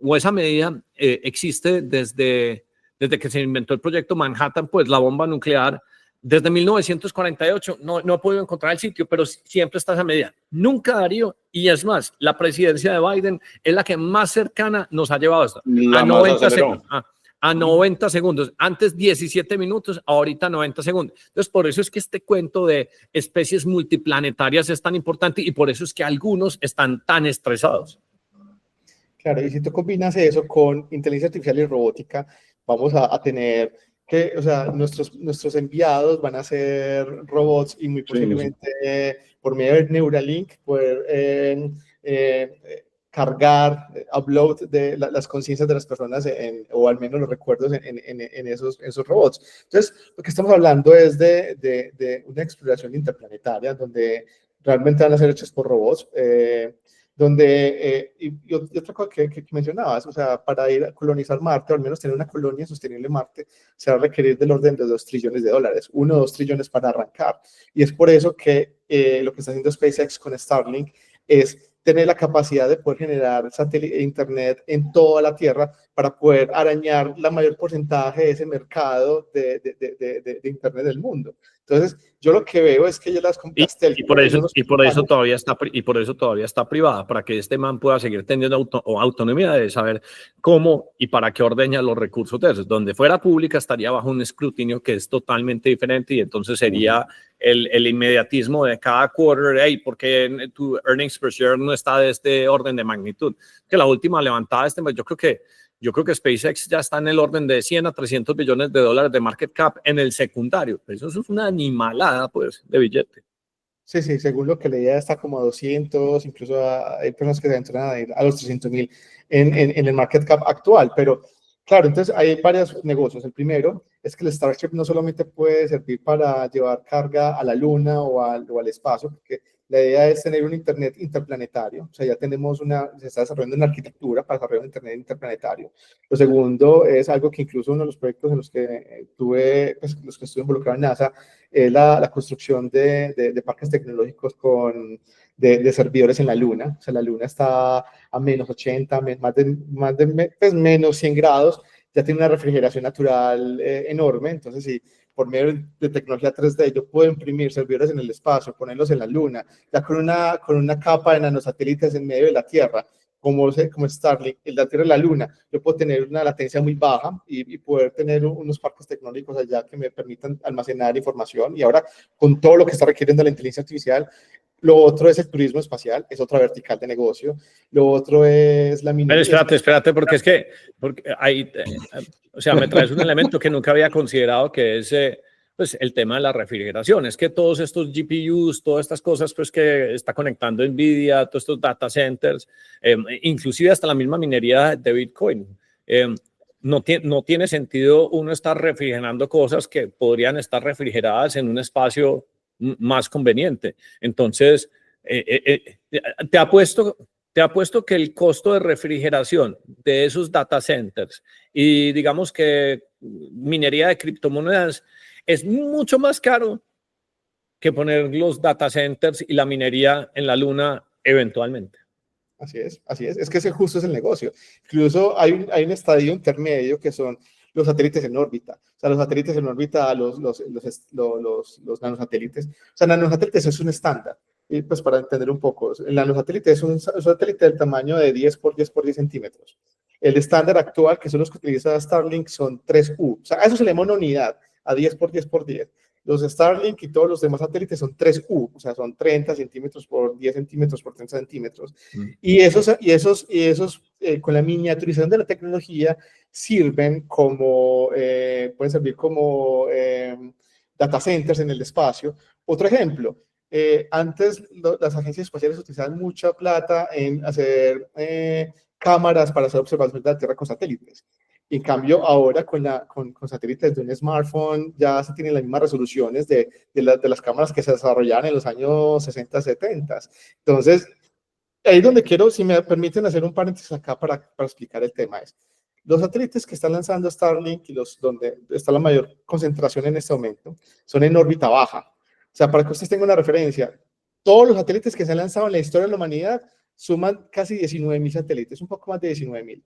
o esa medida existe desde que se inventó el proyecto Manhattan, pues la bomba nuclear, desde 1948. No he podido encontrar el sitio, pero siempre está esa medida. Nunca, Darío, y es más, la presidencia de Biden es la que más cercana nos ha llevado hasta a 90 segundos. A 90 segundos, antes 17 minutos, ahorita 90 segundos. Entonces, por eso es que este cuento de especies multiplanetarias es tan importante y por eso es que algunos están tan estresados. Claro, y si tú combinas eso con inteligencia artificial y robótica, vamos a tener que, o sea, nuestros enviados van a ser robots y muy posiblemente por medio de Neuralink poder cargar, upload de las conciencias de las personas o al menos los recuerdos en esos robots. Entonces, lo que estamos hablando es de una exploración interplanetaria donde realmente van a ser hechos por robots, y otra cosa que mencionabas, o sea, para ir a colonizar Marte, o al menos tener una colonia sostenible en Marte, se va a requerir del orden de $2 trillones, 1 o 2 trillones para arrancar. Y es por eso que lo que está haciendo SpaceX con Starlink es tener la capacidad de poder generar satélite e internet en toda la Tierra para poder arañar la mayor porcentaje de ese mercado de internet del mundo. Entonces, yo lo que veo es que ya las Compastel... Y por eso todavía está privada, para que este man pueda seguir teniendo autonomía de saber cómo y para qué ordeña los recursos de esos. Donde fuera pública estaría bajo un escrutinio que es totalmente diferente y entonces sería el inmediatismo de cada quarter. Hey, ¿por qué tu earnings per share no está de este orden de magnitud? Que la última levantada, yo creo que SpaceX ya está en el orden de 100 a 300 billones de dólares de market cap en el secundario. Eso es una animalada, pues, de billete. Sí, según lo que leía está como a 200, incluso hay personas que se entran a los 300,000 en el market cap actual, pero claro, entonces hay varios negocios. El primero es que el Starship no solamente puede servir para llevar carga a la Luna o al espacio, porque la idea es tener un internet interplanetario. O sea, ya tenemos se está desarrollando una arquitectura para desarrollar un internet interplanetario. Lo segundo es algo que incluso uno de los proyectos en los que los que estuve involucrado en NASA, es la construcción de parques tecnológicos de servidores en la Luna. O sea, la Luna está a menos 80, menos 100 grados, ya tiene una refrigeración natural enorme. Entonces, si por medio de tecnología 3D yo puedo imprimir servidores en el espacio, ponerlos en la Luna, ya con una capa de nanosatélites en medio de la Tierra, como Starlink, en la Tierra y la Luna, yo puedo tener una latencia muy baja y poder tener unos parques tecnológicos allá que me permitan almacenar información. Y ahora, con todo lo que está requiriendo la inteligencia artificial, lo otro es el turismo espacial, es otra vertical de negocio. Lo otro es la minería. Pero espérate, porque ahí, o sea, me traes un elemento que nunca había considerado, que es pues, el tema de la refrigeración. Es que todos estos GPUs, todas estas cosas pues, que está conectando NVIDIA, todos estos data centers, inclusive hasta la misma minería de Bitcoin, no tiene sentido uno estar refrigerando cosas que podrían estar refrigeradas en un espacio más conveniente. Entonces, te apuesto que el costo de refrigeración de esos data centers y digamos que minería de criptomonedas es mucho más caro que poner los data centers y la minería en la Luna eventualmente. Así es. Es que ese justo es el negocio. Incluso hay un estadio intermedio que son los satélites en órbita. O sea, los satélites en órbita, los nanosatélites. O sea, nanosatélites es un estándar. Y pues para entender un poco, el nanosatélite es un satélite del tamaño de 10 por 10 por 10 centímetros. El estándar actual, que son los que utiliza Starlink, son 3U. O sea, a eso se le llama una unidad, a 10 por 10 por 10. Los Starlink y todos los demás satélites son 3U, o sea, son 30 centímetros por 10 centímetros por 30 centímetros. Y esos con la miniaturización de la tecnología, sirven como, pueden servir como data centers en el espacio. Otro ejemplo, antes las agencias espaciales utilizaban mucha plata en hacer cámaras para hacer observaciones de la Tierra con satélites. En cambio, ahora con satélites de un smartphone ya se tienen las mismas resoluciones de las cámaras que se desarrollaron en los años 60, 70. Entonces, ahí es donde quiero, si me permiten hacer un paréntesis acá para explicar el tema. Los satélites que están lanzando Starlink y donde está la mayor concentración en este momento son en órbita baja. O sea, para que ustedes tengan una referencia, todos los satélites que se han lanzado en la historia de la humanidad suman casi 19.000 satélites, un poco más de 19.000.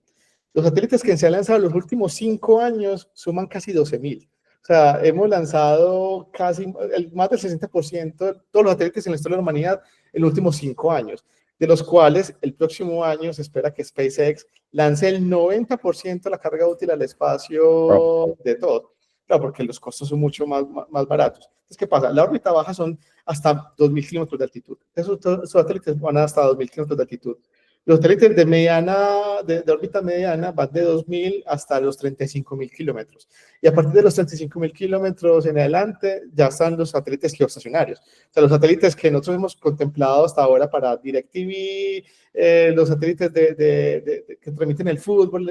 Los satélites que se han lanzado en los últimos 5 años suman casi 12.000. O sea, hemos lanzado casi más del 60% de todos los satélites en la historia de la humanidad en los últimos 5 años, de los cuales el próximo año se espera que SpaceX lance el 90% de la carga útil al espacio de todo. Claro, porque los costos son mucho más baratos. Entonces, ¿qué pasa? La órbita baja son hasta 2.000 kilómetros de altitud. Esos satélites van hasta 2.000 kilómetros de altitud. Los satélites de órbita mediana van de 2.000 hasta los 35.000 kilómetros. Y a partir de los 35.000 kilómetros en adelante ya están los satélites geoestacionarios. O sea, los satélites que nosotros hemos contemplado hasta ahora para DirecTV, los satélites que transmiten el fútbol,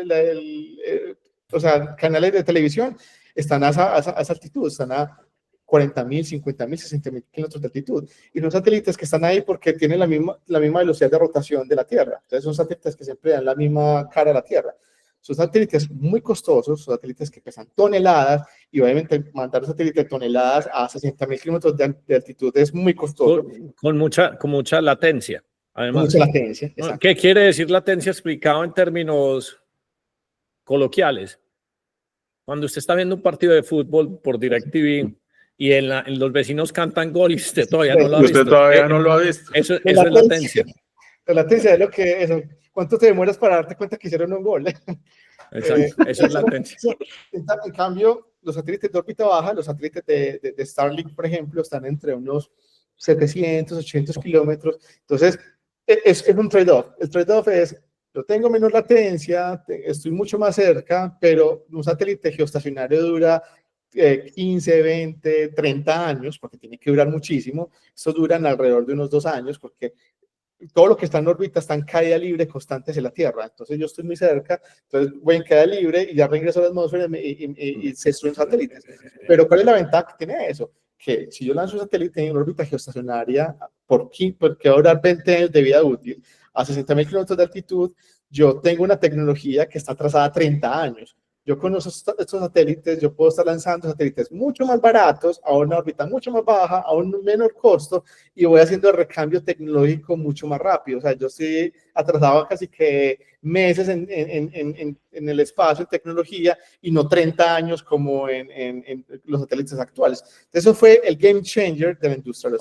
o sea, canales de televisión, están a esa altitud, están a 40.000, 50.000, 60.000 kilómetros de altitud. Y son satélites que están ahí porque tienen la misma velocidad de rotación de la Tierra. Entonces son satélites que siempre dan la misma cara a la Tierra. Son satélites muy costosos, son satélites que pesan toneladas, y obviamente mandar un satélite de toneladas a 60.000 kilómetros de altitud es muy costoso. Con mucha latencia, además. Mucha latencia, exacto. ¿Qué quiere decir latencia explicado en términos coloquiales? Cuando usted está viendo un partido de fútbol por DirecTV y los vecinos cantan gol y usted todavía no lo ha visto. Usted todavía no lo ha visto. Eso es latencia. La latencia es lo que es. ¿Cuánto te demoras para darte cuenta que hicieron un gol? Exacto, eso es latencia. En cambio, los satélites de órbita baja, los satélites de Starlink, por ejemplo, están entre unos 700, 800 kilómetros. Entonces, es un trade-off. El trade-off es, yo tengo menos latencia, estoy mucho más cerca, pero un satélite geoestacionario dura 15, 20, 30 años, porque tiene que durar muchísimo. Estos duran alrededor de unos 2 años, porque todo lo que está en órbita está en caída libre constante hacia la Tierra. Entonces yo estoy muy cerca, entonces voy en caída libre y ya regreso a la atmósfera y se destruyen satélites. Pero ¿cuál es la ventaja que tiene eso? Que si yo lanzo un satélite en órbita geoestacionaria, porque va a durar 20 años de vida útil, a 60.000 kilómetros de altitud, yo tengo una tecnología que está atrasada a 30 años. Yo con estos satélites, yo puedo estar lanzando satélites mucho más baratos, a una órbita mucho más baja, a un menor costo, y voy haciendo el recambio tecnológico mucho más rápido. O sea, yo estoy atrasado casi que meses en el espacio, en tecnología, y no 30 años como en los satélites actuales. Eso fue el game changer de la industria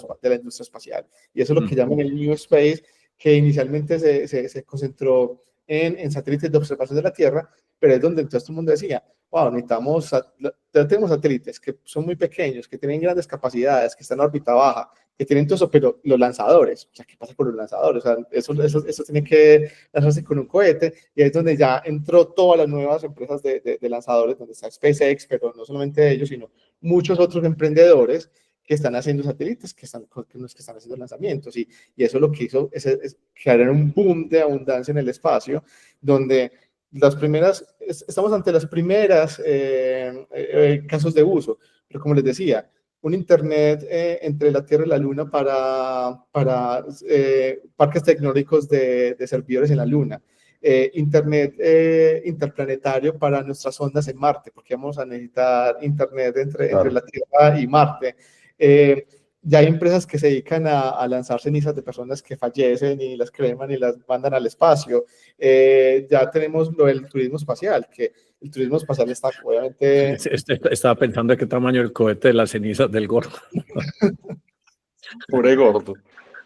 espacial. Y eso es lo que llaman el New Space, que inicialmente se concentró en satélites de observación de la Tierra, pero es donde entonces todo el mundo decía, wow, tenemos satélites que son muy pequeños, que tienen grandes capacidades, que están en órbita baja, que tienen todo eso, pero los lanzadores, o sea, ¿qué pasa con los lanzadores? O sea, eso tiene que lanzarse con un cohete, y es donde ya entró todas las nuevas empresas de lanzadores, donde está SpaceX, pero no solamente ellos, sino muchos otros emprendedores que están haciendo satélites, que están haciendo lanzamientos, y eso lo que hizo es crear un boom de abundancia en el espacio, donde estamos ante las primeras casos de uso, pero como les decía, un internet entre la Tierra y la Luna para parques tecnológicos de servidores en la Luna, internet interplanetario para nuestras ondas en Marte, porque vamos a necesitar internet entre la Tierra y Marte. Ya hay empresas que se dedican a lanzar cenizas de personas que fallecen y las creman y las mandan al espacio. Ya tenemos lo del turismo espacial, que el turismo espacial está obviamente... Estaba pensando de qué tamaño el cohete de las cenizas del gordo. Pobre gordo.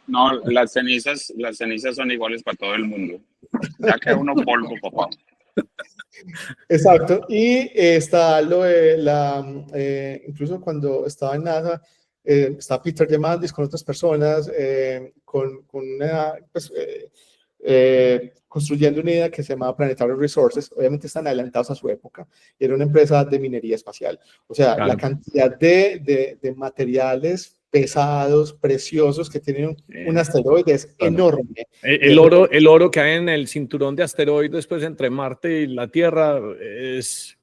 No, las cenizas son iguales para todo el mundo. Ya que uno polvo, papá. Exacto. Y está lo de incluso cuando estaba en NASA, está Peter Diamandis con otras personas, construyendo una idea que se llama Planetary Resources. Obviamente están adelantados a su época. Era una empresa de minería espacial. O sea, Claro. la cantidad de materiales pesados, preciosos que tienen un asteroide es enorme. El oro que hay en el cinturón de asteroides, pues entre Marte y la Tierra, es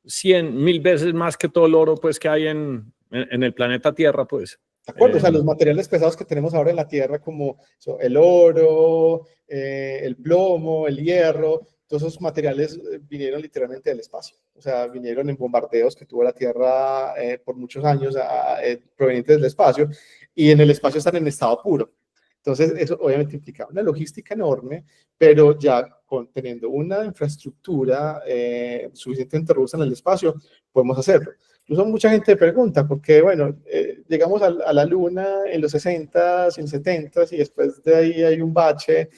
100.000 veces más que todo el oro pues, que hay en el planeta Tierra, pues. ¿De acuerdo? O sea, los materiales pesados que tenemos ahora en la Tierra, como el oro, el plomo, el hierro, todos esos materiales vinieron literalmente del espacio. O sea, vinieron en bombardeos que tuvo la Tierra por muchos años provenientes del espacio, y en el espacio están en estado puro. Entonces, eso obviamente implica una logística enorme, pero ya teniendo una infraestructura suficientemente robusta en el espacio, podemos hacerlo. Incluso mucha gente pregunta, porque bueno, llegamos a la Luna en los 60s, en 70s, y después de ahí hay un bache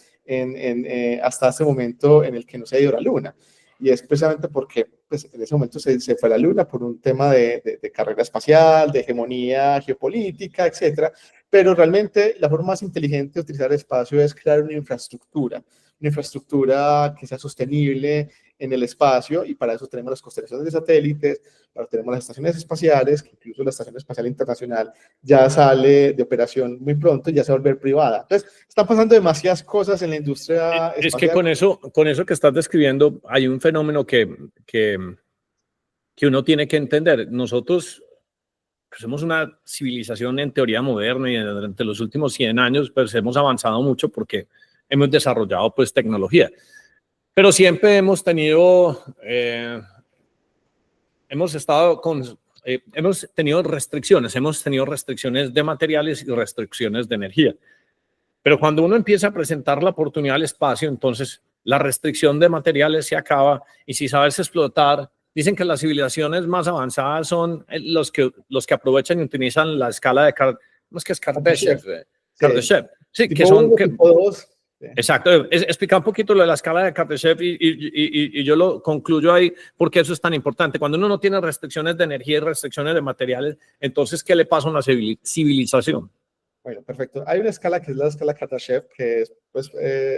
hasta este momento en el que no se ha ido a la Luna. Y es precisamente porque pues, en ese momento se fue a la Luna por un tema de carrera espacial, de hegemonía geopolítica, etcétera. Pero realmente la forma más inteligente de utilizar el espacio es crear una infraestructura que sea sostenible en el espacio, y para eso tenemos las constelaciones de satélites, para eso tenemos las estaciones espaciales, que incluso la Estación Espacial Internacional ya sale de operación muy pronto y ya se va a volver privada. Entonces, están pasando demasiadas cosas en la industria espacial. Es que con eso que estás describiendo hay un fenómeno que uno tiene que entender. Nosotros pues, somos una civilización en teoría moderna, y durante los últimos 100 años pues, hemos avanzado mucho porque hemos desarrollado pues, tecnología. Pero siempre hemos tenido, hemos tenido restricciones de materiales y restricciones de energía. Pero cuando uno empieza a presentar la oportunidad al espacio, entonces la restricción de materiales se acaba, y si sabes explotar, dicen que las civilizaciones más avanzadas son los que aprovechan y utilizan la escala de ¿cómo es que es Kardashev? Kardashev. Sí, que son... Tipo 2. Exacto, explica un poquito lo de la escala de Kardashev y yo lo concluyo ahí porque eso es tan importante. Cuando uno no tiene restricciones de energía y restricciones de materiales, entonces, ¿qué le pasa a una civilización? Bueno, perfecto. Hay una escala que es la escala Kardashev, que es pues,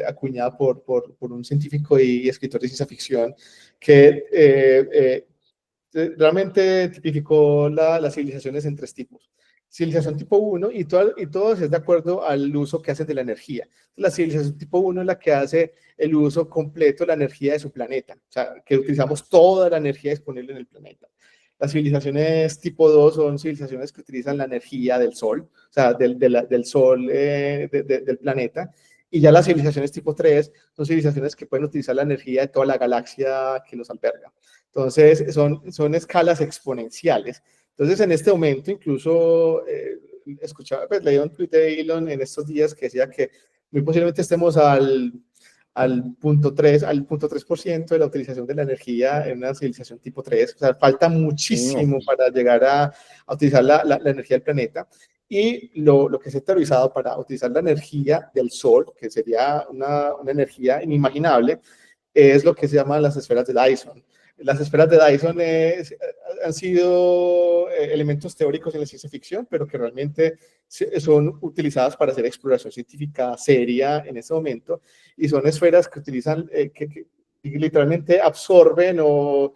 acuñada por un científico y escritor de ciencia ficción, que realmente tipificó las civilizaciones en 3 tipos. Civilización tipo 1, y todo es de acuerdo al uso que hacen de la energía. La civilización tipo 1 es la que hace el uso completo de la energía de su planeta, o sea, que utilizamos toda la energía disponible en el planeta. Las civilizaciones tipo 2 son civilizaciones que utilizan la energía del Sol, o sea, del Sol del planeta. Y ya las civilizaciones tipo 3 son civilizaciones que pueden utilizar la energía de toda la galaxia que los alberga. Entonces, son escalas exponenciales. Entonces, en este momento, incluso escuchaba, pues leí un tweet de Elon en estos días que decía que muy posiblemente estemos al 0.3% de la utilización de la energía en una civilización tipo 3. O sea, falta muchísimo para llegar a utilizar la energía del planeta. Y lo que se ha teorizado para utilizar la energía del Sol, que sería una energía inimaginable, es lo que se llaman las esferas de Dyson. Las esferas de Dyson han sido elementos teóricos en la ciencia ficción, pero que realmente son utilizadas para hacer exploración científica seria en este momento, y son esferas que utilizan, que literalmente absorben o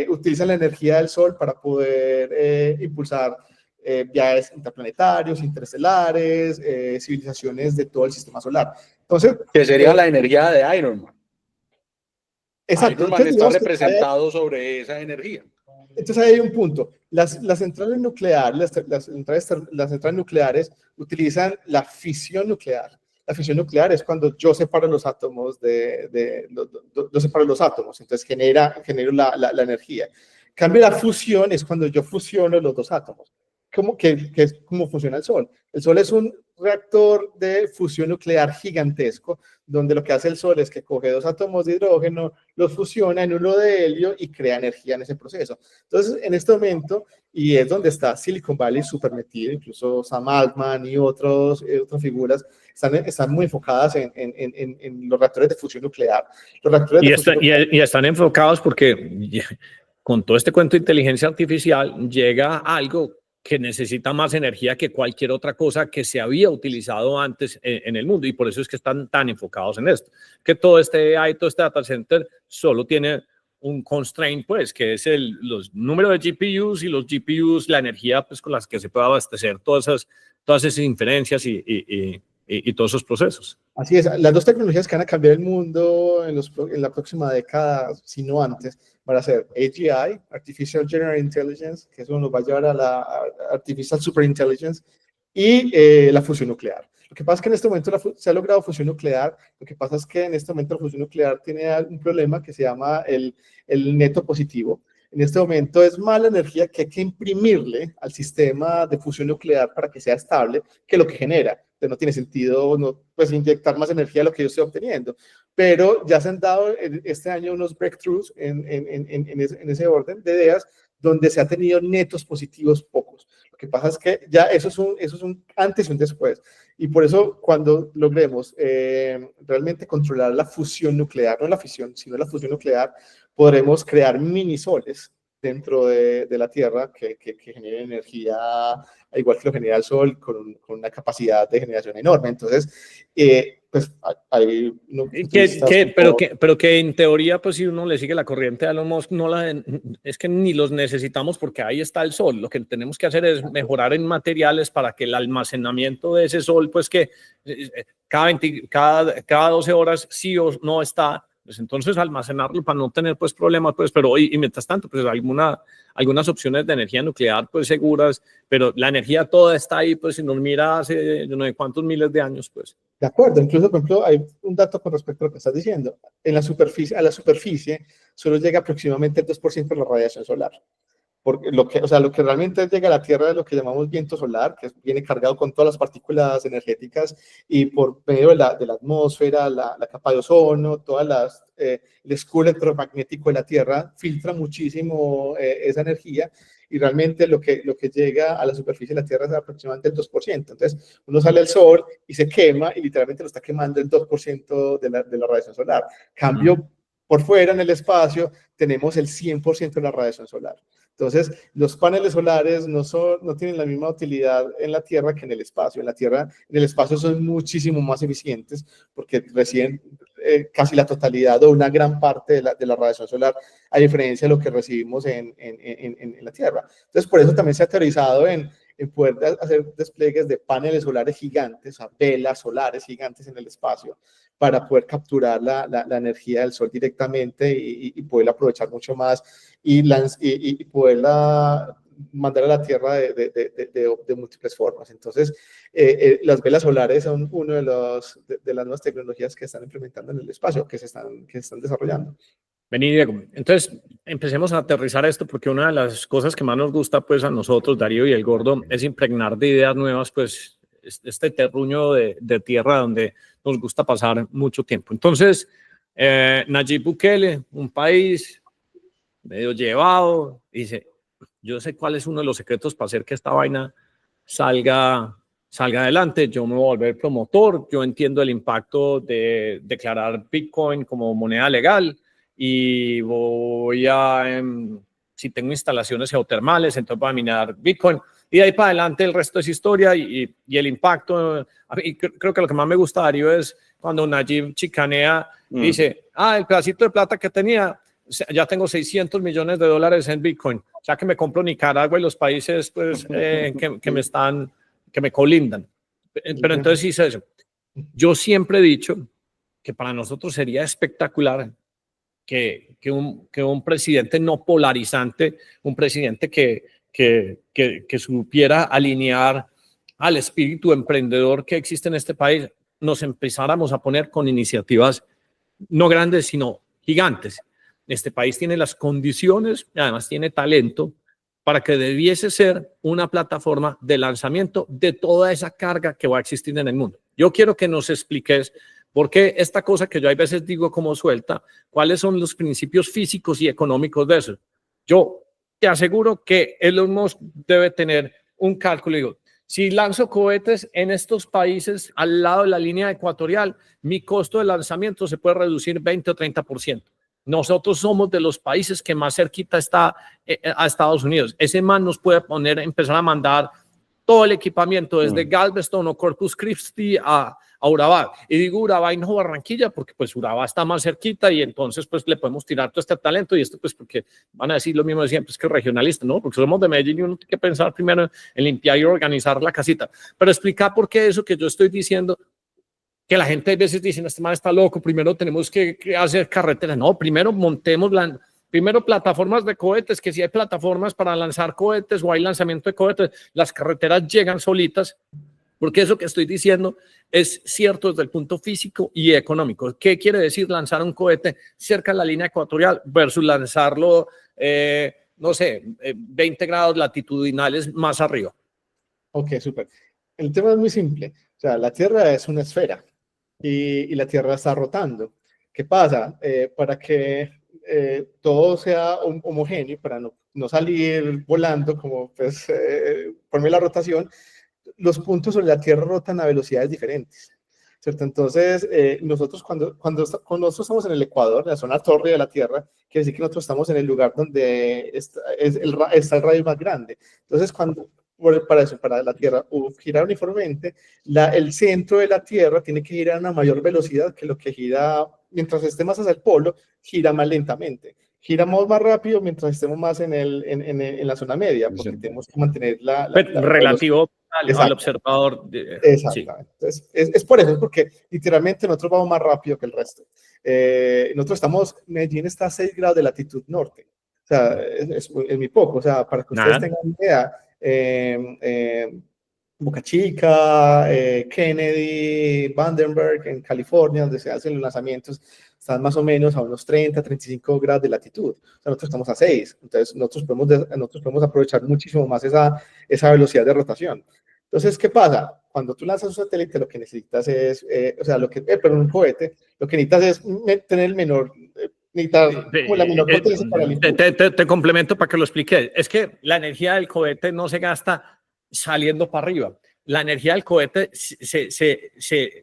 utilizan la energía del Sol para poder impulsar viajes interplanetarios, interestelares, civilizaciones de todo el sistema solar. Entonces, que sería la energía de Iron Man. Exacto. Iron Man está representado sobre esa energía. Entonces ahí hay un punto. Las centrales nucleares, las centrales nucleares utilizan la fisión nuclear. La fisión nuclear es cuando yo separo los átomos yo separo los átomos, entonces genero la energía. En cambio, la fusión es cuando yo fusiono los 2 átomos. que es cómo funciona el Sol. El Sol es un reactor de fusión nuclear gigantesco, donde lo que hace el Sol es que coge dos átomos de hidrógeno, los fusiona en uno de helio y crea energía en ese proceso. Entonces, en este momento, y es donde está Silicon Valley súper metido, incluso Sam Altman y otras figuras están muy enfocadas en los reactores de fusión nuclear. Los reactores de fusión nuclear. Y están enfocados porque con todo este cuento de inteligencia artificial llega algo que necesita más energía que cualquier otra cosa que se había utilizado antes en el mundo, y por eso es que están tan enfocados en esto, que todo este AI, todo este data center solo tiene un constraint, pues, que es los números de GPUs, y los GPUs, la energía pues, con las que se puede abastecer todas esas inferencias y todos esos procesos. Así es, las dos tecnologías que van a cambiar el mundo en la próxima década, si no antes, van a ser AGI, Artificial General Intelligence, que eso nos va a llevar a la Artificial Superintelligence, y la fusión nuclear. Lo que pasa es que en este momento se ha logrado fusión nuclear. Lo que pasa es que en este momento la fusión nuclear tiene un problema que se llama el neto positivo. En este momento es más la energía que hay que imprimirle al sistema de fusión nuclear para que sea estable que lo que genera. Entonces no tiene sentido pues, inyectar más energía de lo que yo estoy obteniendo. Pero ya se han dado este año unos breakthroughs en ese orden de ideas donde se ha tenido netos positivos pocos. Lo que pasa es que ya eso es un antes y un después. Y por eso cuando logremos realmente controlar la fusión nuclear, no la fisión, sino la fusión nuclear, podremos crear mini soles dentro de la Tierra que generen energía igual que lo genera el Sol, con una capacidad de generación enorme. Entonces, pues hay... Pero que en teoría, pues si uno le sigue la corriente a Elon Musk, es que ni los necesitamos porque ahí está el Sol. Lo que tenemos que hacer es mejorar en materiales para que el almacenamiento de ese Sol, pues que cada 12 horas sí o no está, pues entonces almacenarlo para no tener pues problemas, pues, pero y mientras tanto, pues algunas opciones de energía nuclear pues seguras, pero la energía toda está ahí, pues si nos mira hace no sé cuántos miles de años, pues. De acuerdo, incluso por ejemplo hay un dato con respecto a lo que estás diciendo. A la superficie solo llega aproximadamente el 2% de la radiación solar. Porque lo que realmente llega a la Tierra es lo que llamamos viento solar, que viene cargado con todas las partículas energéticas y por medio de la atmósfera, la capa de ozono, el escudo electromagnético de la Tierra filtra muchísimo esa energía, y realmente lo que llega a la superficie de la Tierra es aproximadamente el 2%. Entonces uno sale al sol y se quema y literalmente lo está quemando el 2% de la radiación solar. Cambio, por fuera en el espacio tenemos el 100% de la radiación solar. Entonces, los paneles solares no tienen la misma utilidad en la Tierra que en el espacio. En el espacio son muchísimo más eficientes porque reciben casi la totalidad o una gran parte de la radiación solar, a diferencia de lo que recibimos en la Tierra. Entonces, por eso también se ha teorizado en poder hacer despliegues de paneles solares gigantes, o sea, velas solares gigantes en el espacio, para poder capturar la energía del Sol directamente y poderla aprovechar mucho más y poderla mandar a la Tierra de múltiples formas. Entonces, las velas solares son una de las nuevas tecnologías que están implementando en el espacio, que se están desarrollando. Vení, Diego. Entonces, empecemos a aterrizar esto, porque una de las cosas que más nos gusta, pues, a nosotros, Darío y el Gordo, es impregnar de ideas nuevas, pues, este terruño de tierra donde nos gusta pasar mucho tiempo. Entonces, Nayib Bukele, un país medio llevado, dice, yo sé cuál es uno de los secretos para hacer que esta vaina salga adelante, yo me voy a volver promotor, yo entiendo el impacto de declarar Bitcoin como moneda legal, y voy a, si tengo instalaciones geotermales, entonces voy a minar Bitcoin, y de ahí para adelante el resto es historia, y el impacto. Y creo que lo que más me gusta, Darío, es cuando Nayib chicanea, dice, el pedacito de plata que tenía, ya tengo $600 millones en Bitcoin, o sea que me compro Nicaragua y los países pues, que me colindan. Pero entonces hice eso. Yo siempre he dicho que para nosotros sería espectacular que un presidente no polarizante, un presidente que supiera alinear al espíritu emprendedor que existe en este país, nos empezáramos a poner con iniciativas no grandes, sino gigantes. Este país tiene las condiciones, además tiene talento para que debiese ser una plataforma de lanzamiento de toda esa carga que va a existir en el mundo. Yo quiero que nos expliques por qué esta cosa que yo a veces digo como suelta, cuáles son los principios físicos y económicos de eso. Yo te aseguro que Elon Musk debe tener un cálculo. Digo, si lanzo cohetes en estos países al lado de la línea ecuatorial, mi costo de lanzamiento se puede reducir 20 o 30%. Nosotros somos de los países que más cerquita está a Estados Unidos. Ese man nos puede empezar a mandar todo el equipamiento desde Galveston o Corpus Christi a Urabá. Y digo Urabá y no Barranquilla porque pues Urabá está más cerquita y entonces pues le podemos tirar todo este talento y esto pues porque van a decir lo mismo de siempre, es que regionalista, ¿no? Porque somos de Medellín y uno tiene que pensar primero en limpiar y organizar la casita. Pero explica por qué eso que yo estoy diciendo, que la gente a veces dice, este man está loco, primero tenemos que hacer carreteras. No, primero montemos primero plataformas de cohetes, que si hay plataformas para lanzar cohetes o hay lanzamiento de cohetes, las carreteras llegan solitas, porque eso que estoy diciendo es cierto desde el punto físico y económico. ¿Qué quiere decir lanzar un cohete cerca de la línea ecuatorial versus lanzarlo, no sé, 20 grados latitudinales más arriba? Ok, súper. El tema es muy simple. O sea, la Tierra es una esfera y la Tierra está rotando. ¿Qué pasa? Para que todo sea homogéneo, para no salir volando como pues, por la rotación, los puntos sobre la Tierra rotan a velocidades diferentes, ¿cierto? Entonces, nosotros cuando nosotros estamos en el Ecuador, en la zona torre de la Tierra, quiere decir que nosotros estamos en el lugar donde está el radio más grande. Entonces, para la Tierra girar uniformemente, el centro de la Tierra tiene que girar a una mayor velocidad que lo que gira, mientras esté más hacia el polo, gira más lentamente. Giramos más rápido mientras estemos más en la zona media, porque tenemos que mantener la relativo al observador. Exactamente. Sí. Entonces, es por eso, es porque literalmente nosotros vamos más rápido que el resto. Medellín está a 6 grados de latitud norte. O sea, es muy poco. O sea, para que ustedes tengan una idea, Boca Chica, Kennedy, Vandenberg, en California, donde se hacen los lanzamientos, están más o menos a unos 30, 35 grados de latitud. O sea, nosotros estamos a 6. Entonces, nosotros podemos aprovechar muchísimo más esa velocidad de rotación. Entonces, ¿qué pasa? Cuando tú lanzas un satélite, lo que necesitas es, pero un cohete, lo que necesitas es tener el menor... la menor potencia para el impulso. Te complemento para que lo explique. Es que la energía del cohete no se gasta saliendo para arriba. La energía del cohete se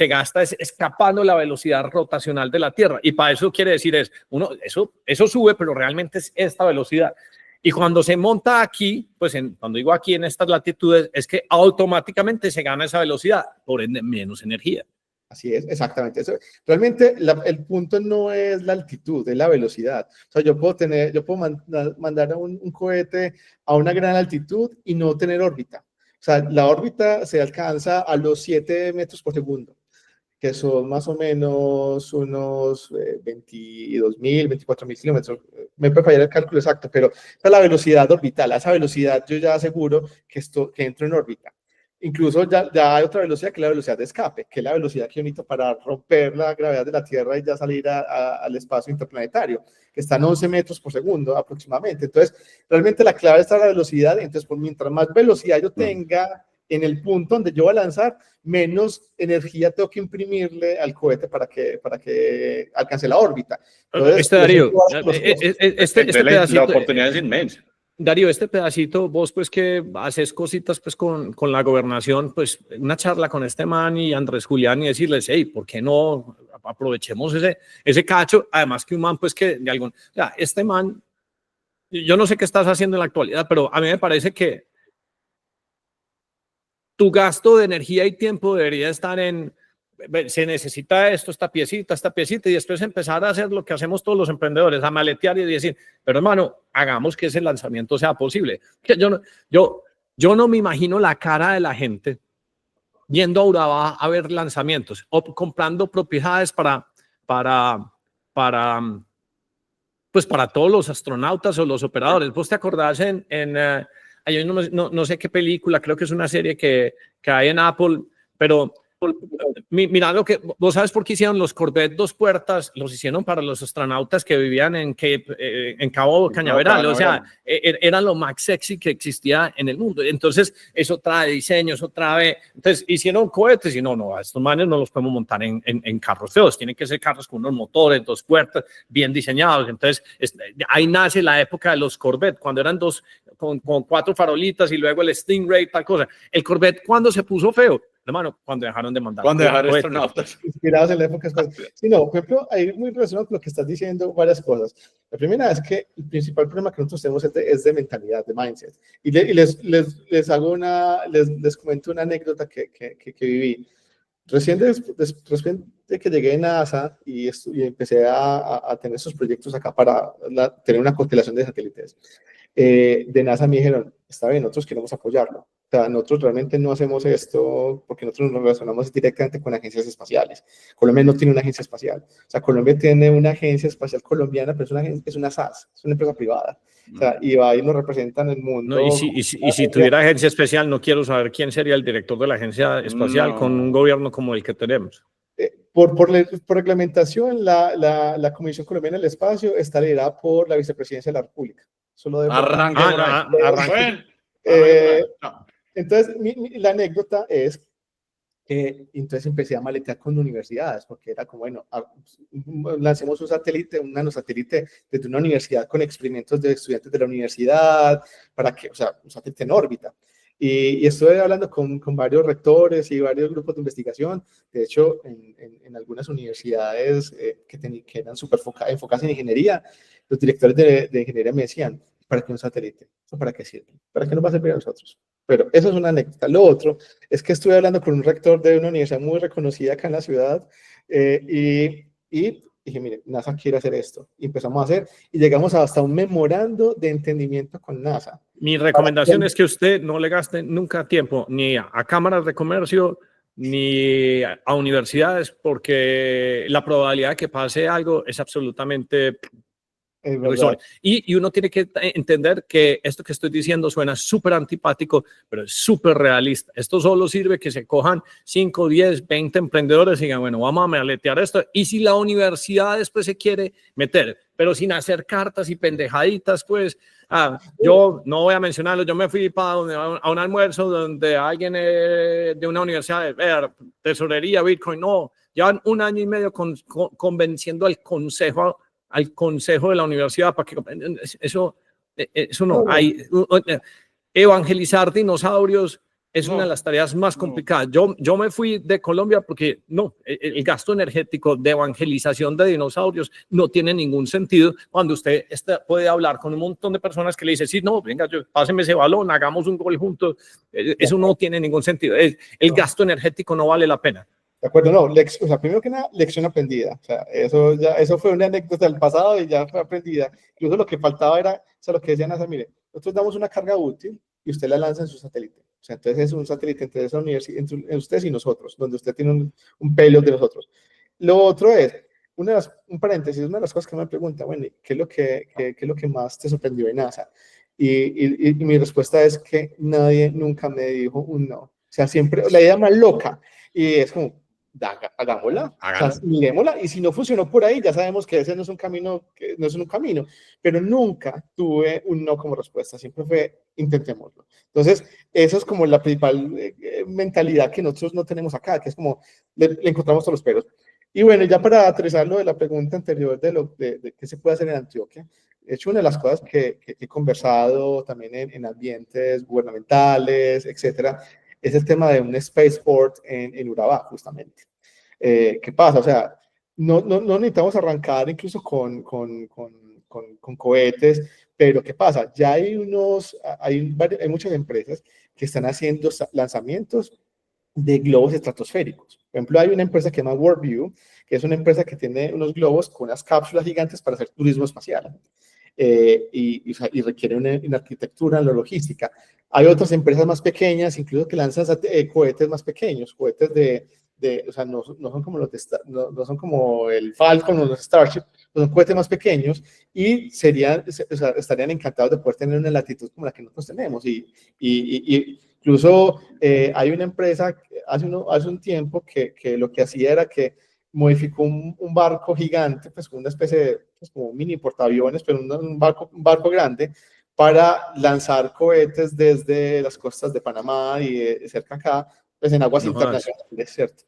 gasta escapando la velocidad rotacional de la Tierra. Y para eso quiere decir eso sube, pero realmente es esta velocidad. Y cuando se monta aquí, pues cuando digo aquí en estas latitudes, es que automáticamente se gana esa velocidad, por ende menos energía. Así es, exactamente. Realmente el punto no es la altitud, es la velocidad. O sea, yo puedo mandar un cohete a una gran altitud y no tener órbita. O sea, la órbita se alcanza a los 7 metros por segundo, que son más o menos unos 22.000, 24.000 kilómetros. Me puede fallar el cálculo exacto, pero esa es la velocidad orbital. A esa velocidad yo ya aseguro que entro en órbita. Incluso ya hay otra velocidad que es la velocidad de escape, que es la velocidad que yo necesito para romper la gravedad de la Tierra y ya salir al espacio interplanetario, que está en 11 metros por segundo aproximadamente. Entonces, realmente la clave está en la velocidad. Entonces, mientras más velocidad yo tenga en el punto donde yo voy a lanzar, menos energía tengo que imprimirle al cohete para que alcance la órbita. Entonces, Darío, la oportunidad es inmensa. Darío, este pedacito, vos pues que haces cositas pues con la gobernación, pues una charla con este man y Andrés Julián y decirles, hey, ¿por qué no aprovechemos ese cacho? Además que un man pues que de algún, o sea, este man, yo no sé qué estás haciendo en la actualidad, pero a mí me parece que tu gasto de energía y tiempo debería estar se necesita esta piecita, y después empezar a hacer lo que hacemos todos los emprendedores, a maletear y decir, pero hermano, hagamos que ese lanzamiento sea posible. Yo no me imagino la cara de la gente yendo a Urabá a ver lanzamientos o comprando propiedades para todos los astronautas o los operadores. ¿Vos te acordás no sé qué película, creo que es una serie que hay en Apple, pero Mira lo que vos sabes por qué hicieron los Corvette 2 puertas, los hicieron para los astronautas que vivían en Cabo Cañaveral, o sea, era lo más sexy que existía en el mundo. Entonces, eso trae diseño, eso trae. Entonces, hicieron cohetes y no, a estos manes no los podemos montar en carros feos, tienen que ser carros con unos motores, 2 puertas, bien diseñados. Entonces, ahí nace la época de los Corvette, cuando eran dos con 4 farolitas y luego el Stingray, tal cosa. El Corvette, ¿cuándo se puso feo? Hermano, cuando dejaron de mandar. Cuando dejaron astronautas. Inspirados en la época. Sí, no, por ejemplo, hay muy relacionado con lo que estás diciendo varias cosas. La primera es que el principal problema que nosotros tenemos es de mentalidad, de mindset. Y les comento una anécdota que viví. Recién de que llegué a NASA y empecé a tener esos proyectos acá para tener una constelación de satélites, de NASA me dijeron, está bien, nosotros queremos apoyarlo. O sea, nosotros realmente no hacemos esto porque nosotros nos relacionamos directamente con agencias espaciales. Colombia no tiene una agencia espacial. O sea, Colombia tiene una agencia espacial colombiana, pero es una SAS, es una empresa privada. O sea, y va y lo representa en el mundo. No, y si tuviera agencia especial, no quiero saber quién sería el director de la agencia espacial con un gobierno como el que tenemos. Por reglamentación, la Comisión Colombiana del Espacio está liderada por la Vicepresidencia de la República. Solo de entonces, la anécdota es que entonces empecé a maletear con universidades, porque era como, bueno, lancemos un satélite, un nanosatélite desde una universidad con experimentos de estudiantes de la universidad, para que, o sea, un satélite en órbita. Y estuve hablando con varios rectores y varios grupos de investigación. De hecho, en algunas universidades que eran súper enfocadas en ingeniería, los directores de ingeniería me decían, ¿para qué un satélite? ¿Para qué sirve? ¿Para qué nos va a servir a nosotros? Pero eso es una anécdota. Lo otro es que estuve hablando con un rector de una universidad muy reconocida acá en la ciudad y dije, mire, NASA quiere hacer esto. Y empezamos a hacer y llegamos hasta un memorando de entendimiento con NASA. Mi recomendación es que usted no le gaste nunca tiempo ni a cámaras de comercio ni a universidades, porque la probabilidad de que pase algo es absolutamente irrisoria. Y uno tiene que entender que esto que estoy diciendo suena súper antipático, pero es súper realista. Esto solo sirve que se cojan 5, 10, 20 emprendedores y digan, bueno, vamos a maletear esto. Y si la universidad después se quiere meter, pero sin hacer cartas y pendejaditas, pues yo no voy a mencionarlo. Yo me fui a un almuerzo donde alguien de una universidad de tesorería, Bitcoin, no, llevan 1 año y medio convenciendo al consejo de la universidad para que eso no hay. Evangelizar dinosaurios es una de las tareas más complicadas. Yo me fui de Colombia porque el gasto energético de evangelización de dinosaurios no tiene ningún sentido cuando usted puede hablar con un montón de personas que le dicen, sí, no, venga, páseme ese balón, hagamos un gol juntos. Eso no tiene ningún sentido. El gasto energético no vale la pena. De acuerdo, no, o sea, primero que nada, lección aprendida. O sea, eso fue una anécdota del pasado y ya fue aprendida. Incluso lo que faltaba era, o sea, lo que decía NASA, mire, nosotros damos una carga útil y usted la lanza en su satélite. O sea, entonces es un satélite entre esa universidad, entre ustedes y nosotros, donde usted tiene un pelo de nosotros. Lo otro es, un paréntesis, una de las cosas que me pregunta, bueno, ¿qué es lo que más te sorprendió de NASA? Y mi respuesta es que nadie nunca me dijo un no. O sea, siempre la idea más loca. Y es como, hagámosla, o sea, miremosla, y si no funcionó por ahí, ya sabemos que ese no es un camino, pero nunca tuve un no como respuesta, siempre fue intentémoslo. Entonces, eso es como la principal mentalidad que nosotros no tenemos acá, que es como, le encontramos todos los peros. Y bueno, ya para aterrizar lo de la pregunta anterior de qué se puede hacer en Antioquia, de hecho, una de las cosas que he conversado también en ambientes gubernamentales, etcétera, es el tema de un spaceport en Urabá, justamente. ¿Qué pasa? O sea, no necesitamos arrancar incluso con cohetes, pero ¿qué pasa? Ya hay muchas empresas que están haciendo lanzamientos de globos estratosféricos. Por ejemplo, hay una empresa que se llama Worldview, que es una empresa que tiene unos globos con unas cápsulas gigantes para hacer turismo espacial. Y requiere una arquitectura, una logística. Hay otras empresas más pequeñas, incluso que lanzan cohetes más pequeños, cohetes o sea, no son como no son como el Falcon o los Starship, son cohetes más pequeños y estarían encantados de poder tener una latitud como la que nosotros tenemos. Y Incluso hay una empresa hace un tiempo que lo que hacía era que modificó un barco gigante, pues como una especie de, pues como un mini portaaviones, pero un barco grande, para lanzar cohetes desde las costas de Panamá y cerca acá, pues en aguas internacionales, ¿cierto?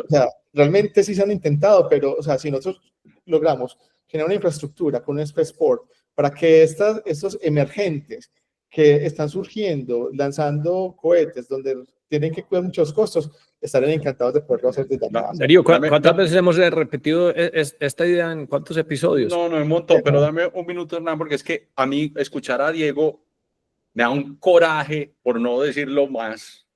O sea, realmente sí se han intentado, pero, o sea, si nosotros logramos generar una infraestructura con un spaceport para que estos emergentes que están surgiendo, lanzando cohetes donde tienen que cuidar muchos costos, estarán encantados de poderlo hacer desde acá. Darío, ¿cuántas veces hemos repetido esta idea en cuántos episodios? No, un montón, pero dame un minuto, Hernán, porque es que a mí escuchar a Diego me da un coraje, por no decirlo más,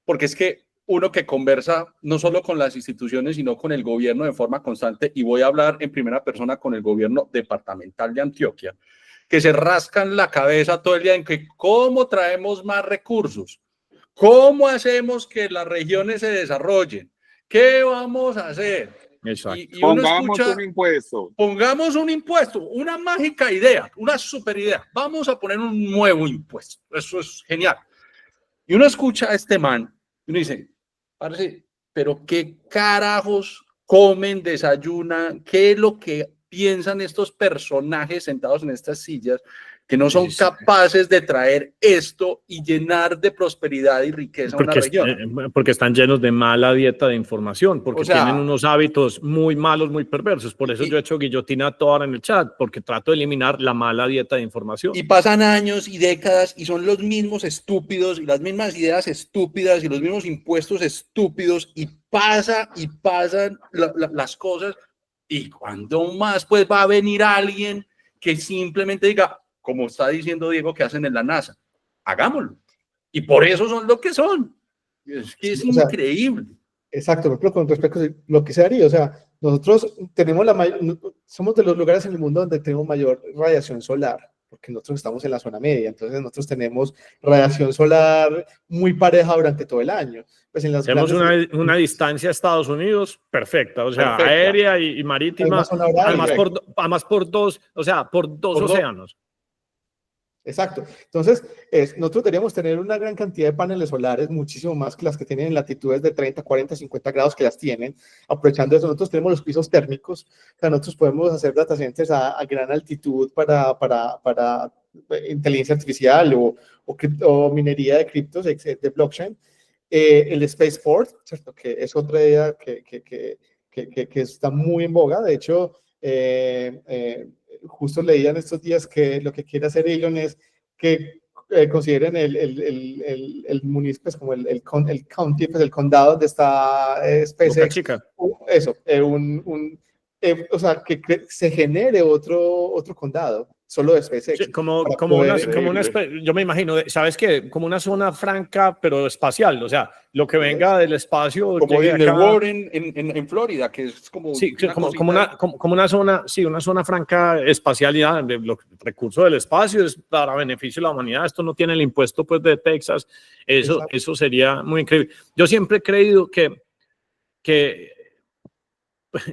porque es que uno que conversa no solo con las instituciones, sino con el gobierno de forma constante, y voy a hablar en primera persona con el gobierno departamental de Antioquia, que se rascan la cabeza todo el día en que cómo traemos más recursos, cómo hacemos que las regiones se desarrollen, qué vamos a hacer. Exacto. Y uno pongamos escucha, un impuesto. Pongamos un impuesto, una mágica idea, una super idea. Vamos a poner un nuevo impuesto. Eso es genial. Y uno escucha a este man y uno dice, parece, pero ¿qué carajos comen, desayunan? ¿Qué es lo que piensan estos personajes sentados en estas sillas que no son capaces de traer esto y llenar de prosperidad y riqueza a una región? Porque están llenos de mala dieta de información, porque tienen unos hábitos muy malos, muy perversos. Por eso yo he hecho guillotina a toda hora en el chat, porque trato de eliminar la mala dieta de información. Y pasan años y décadas y son los mismos estúpidos y las mismas ideas estúpidas y los mismos impuestos estúpidos y pasan las cosas. Y cuando más pues va a venir alguien que simplemente diga, como está diciendo Diego, que hacen en la NASA, hagámoslo. Y por eso son lo que son. Es que es increíble. Exacto, pero con respecto a lo que se haría, o sea, nosotros tenemos somos de los lugares en el mundo donde tenemos mayor radiación solar, porque nosotros estamos en la zona media, entonces nosotros tenemos radiación solar muy pareja durante todo el año. Pues tenemos una distancia a Estados Unidos perfecta, o sea, perfecta, aérea y marítima, además por dos océanos. Exacto. Entonces, nosotros deberíamos tener una gran cantidad de paneles solares, muchísimo más que las que tienen en latitudes de 30, 40, 50 grados que las tienen. Aprovechando eso, nosotros tenemos los pisos térmicos, o sea, nosotros podemos hacer data centers a gran altitud para inteligencia artificial o minería de criptos, de blockchain. El spaceport, ¿cierto? Que es otra idea que está muy en boga. De hecho, justo leían estos días que lo que quiere hacer Elon es que consideren el municipio como el county, pues el condado donde está SpaceX. Eso, o sea, que se genere otro condado solo de SpaceX. Sí, yo me imagino, ¿sabes qué? Como una zona franca, pero espacial, o sea, lo que venga del espacio. Como Disney World en Florida, que es como. Sí, como una zona, sí, una zona franca espacial, ya, de los recursos del espacio es para beneficio de la humanidad. Esto no tiene el impuesto pues de Texas, eso sería muy increíble. Yo siempre he creído que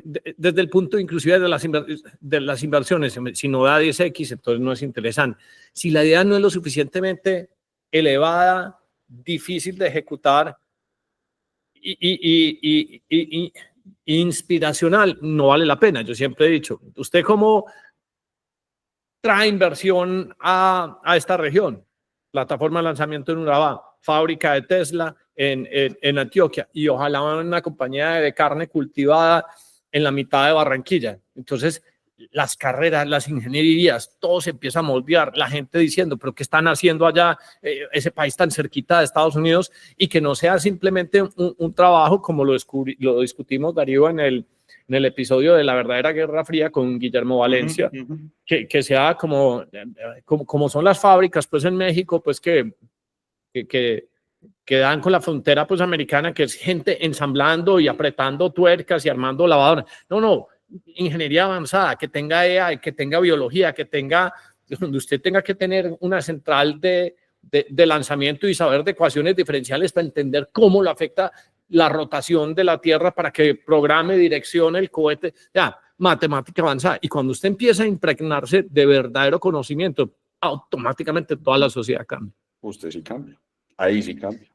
desde el punto inclusive de las inversiones, si no da 10x, entonces no es interesante. Si la idea no es lo suficientemente elevada, difícil de ejecutar y inspiracional, no vale la pena. Yo siempre he dicho, ¿usted cómo trae inversión a esta región? Plataforma de lanzamiento en Urabá, fábrica de Tesla en Antioquia, y ojalá una compañía de carne cultivada en la mitad de Barranquilla. Entonces, las carreras, las ingenierías, todo se empieza a moldear. La gente diciendo, pero ¿qué están haciendo allá ese país tan cerquita de Estados Unidos? Y que no sea simplemente un trabajo como lo discutimos, Darío, en el episodio de la verdadera Guerra Fría con Guillermo Valencia, que sea como son las fábricas pues en México, pues que dan con la frontera pues americana, que es gente ensamblando y apretando tuercas y armando lavadoras. No, ingeniería avanzada, que tenga AI, que tenga biología, que tenga, donde usted tenga que tener una central de lanzamiento y saber de ecuaciones diferenciales para entender cómo le afecta la rotación de la Tierra para que programe, direccione el cohete, ya, matemática avanzada. Y cuando usted empieza a impregnarse de verdadero conocimiento, automáticamente toda la sociedad cambia. Usted sí cambia. Ahí sí cambia.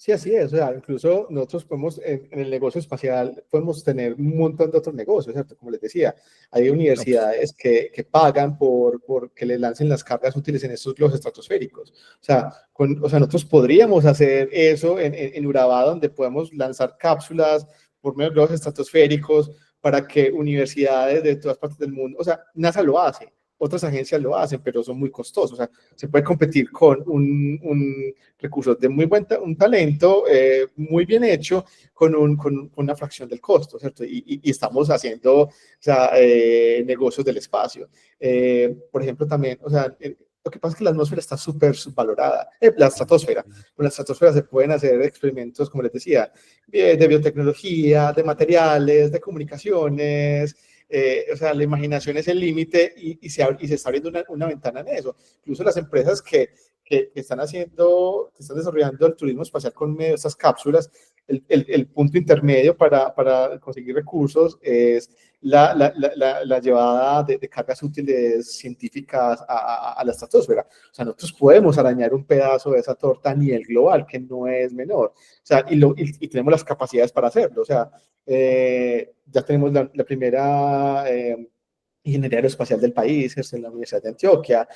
Sí, así es. O sea, incluso nosotros podemos, en el negocio espacial, podemos tener un montón de otros negocios, ¿cierto? Como les decía, hay universidades que pagan por que le lancen las cargas útiles en estos globos estratosféricos. O sea, nosotros podríamos hacer eso en Urabá, donde podemos lanzar cápsulas por medio de globos estratosféricos para que universidades de todas partes del mundo, o sea, NASA lo hace. Otras agencias lo hacen, pero son muy costosos. O sea, se puede competir con un recursos de muy un talento muy bien hecho con una fracción del costo, ¿cierto? Y estamos haciendo, o sea, negocios del espacio. Por ejemplo, también, o sea, lo que pasa es que la atmósfera está súper subvalorada, la estratosfera. Con la estratosfera se pueden hacer experimentos, como les decía, de biotecnología, de materiales, de comunicaciones. O sea, la imaginación es el límite y se está abriendo una ventana en eso. Incluso las empresas que están haciendo, que están desarrollando el turismo espacial con medio de estas cápsulas, el punto intermedio para conseguir recursos es la llevada de cargas útiles científicas a la estratosfera. O sea, nosotros podemos arañar un pedazo de esa torta a nivel global, que no es menor. O sea, y tenemos las capacidades para hacerlo. O sea, ya tenemos la primera ingeniería aeroespacial del país, es en la Universidad de Antioquia.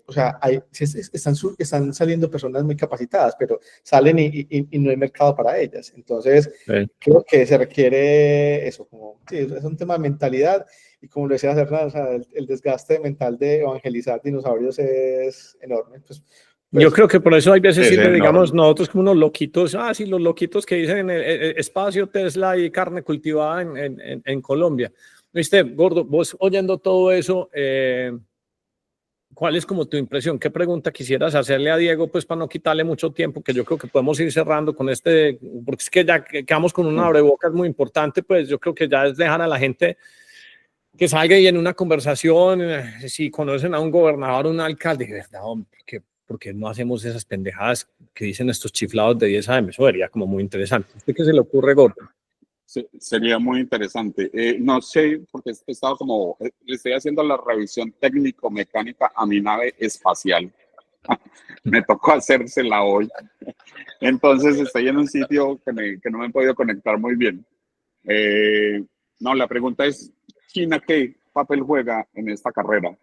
O sea, están saliendo personas muy capacitadas, pero salen y no hay mercado para ellas. Entonces, creo que se requiere eso, como, sí, es un tema de mentalidad, y como lo decía Hernán, o sea, el desgaste mental de evangelizar dinosaurios es enorme. Yo creo que por eso hay veces sirve, enorme. digamos, nosotros como unos loquitos, sí, los loquitos que dicen espacio, Tesla y carne cultivada en Colombia. Viste, Gordo, vos oyendo todo eso, ¿cuál es como tu impresión? ¿Qué pregunta quisieras hacerle a Diego, pues para no quitarle mucho tiempo, que yo creo que podemos ir cerrando con porque es que ya quedamos con una abrebocas muy importante, pues yo creo que ya es dejar a la gente que salga y en una conversación, si conocen a un gobernador, un alcalde, de verdad, hombre, ¿por qué no hacemos esas pendejadas que dicen estos chiflados de 10 AM? Eso sería como muy interesante. ¿Usted qué se le ocurre, Gordo? Sería muy interesante. No sé, porque he estado como, le estoy haciendo la revisión técnico-mecánica a mi nave espacial. Me tocó hacérsela hoy. Entonces estoy en un sitio que no me he podido conectar muy bien. No, la pregunta es, ¿China qué papel juega en esta carrera?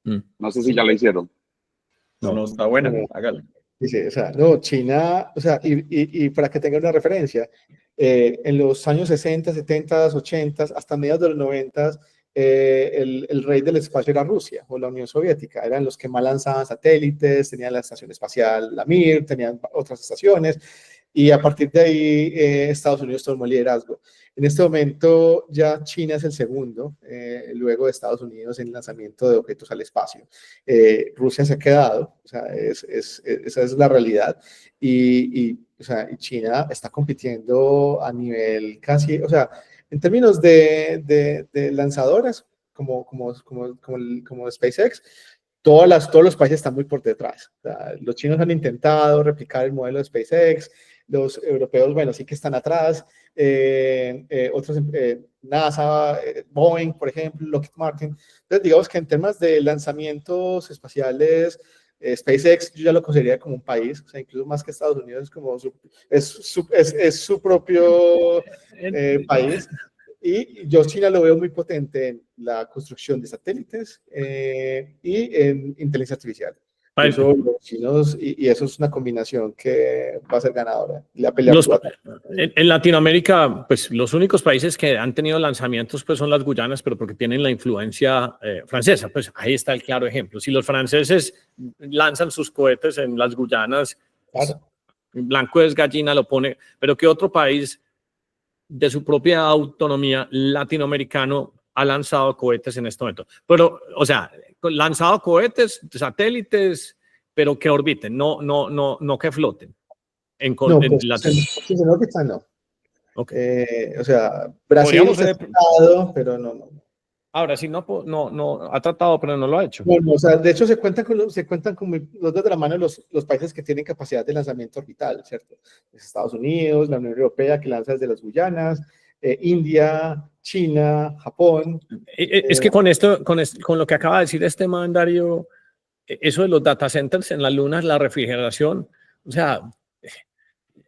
No sé si ya la hicieron. No, está buena, hágale. Dice, o sea, no, China, o sea, y para que tenga una referencia, en los años 60, 70, 80, hasta mediados de los 90, el rey del espacio era Rusia o la Unión Soviética. Eran los que más lanzaban satélites, tenían la estación espacial, la Mir, tenían otras estaciones, y a partir de ahí Estados Unidos tomó el liderazgo. En este momento ya China es el segundo, luego de Estados Unidos en el lanzamiento de objetos al espacio. Rusia se ha quedado, o sea, esa es la realidad, o sea, China está compitiendo a nivel casi, o sea, en términos de lanzadoras, como SpaceX, todos los países están muy por detrás. O sea, los chinos han intentado replicar el modelo de SpaceX, los europeos, bueno, sí que están atrás, otros, NASA, Boeing, por ejemplo, Lockheed Martin. Entonces, digamos que en temas de lanzamientos espaciales, SpaceX yo ya lo consideraría como un país, o sea, incluso más que Estados Unidos, es como su propio país. Y yo China lo veo muy potente en la construcción de satélites y en inteligencia artificial. Eso, los chinos, y eso es una combinación que va a ser ganadora. En Latinoamérica, pues los únicos países que han tenido lanzamientos pues son las Guyanas, pero porque tienen la influencia francesa. Pues ahí está el claro ejemplo. Si los franceses lanzan sus cohetes en las Guyanas, claro, blanco es gallina, lo pone. Pero ¿qué otro país de su propia autonomía latinoamericano ha lanzado cohetes en este momento? Pero, o sea, lanzado cohetes, satélites, pero que orbiten, no que floten. En órbita no. Okay. O sea, Brasil se ha tratado, pero no. Ahora, si no ha tratado, pero no lo ha hecho. Bueno, o sea, de hecho se cuentan con los dedos de la mano los países que tienen capacidad de lanzamiento orbital, ¿cierto? Estados Unidos, la Unión Europea, que lanza desde las Guyanas, India, China, Japón. Es que con lo que acaba de decir este man, Darío, eso de los data centers en la luna, la refrigeración, o sea,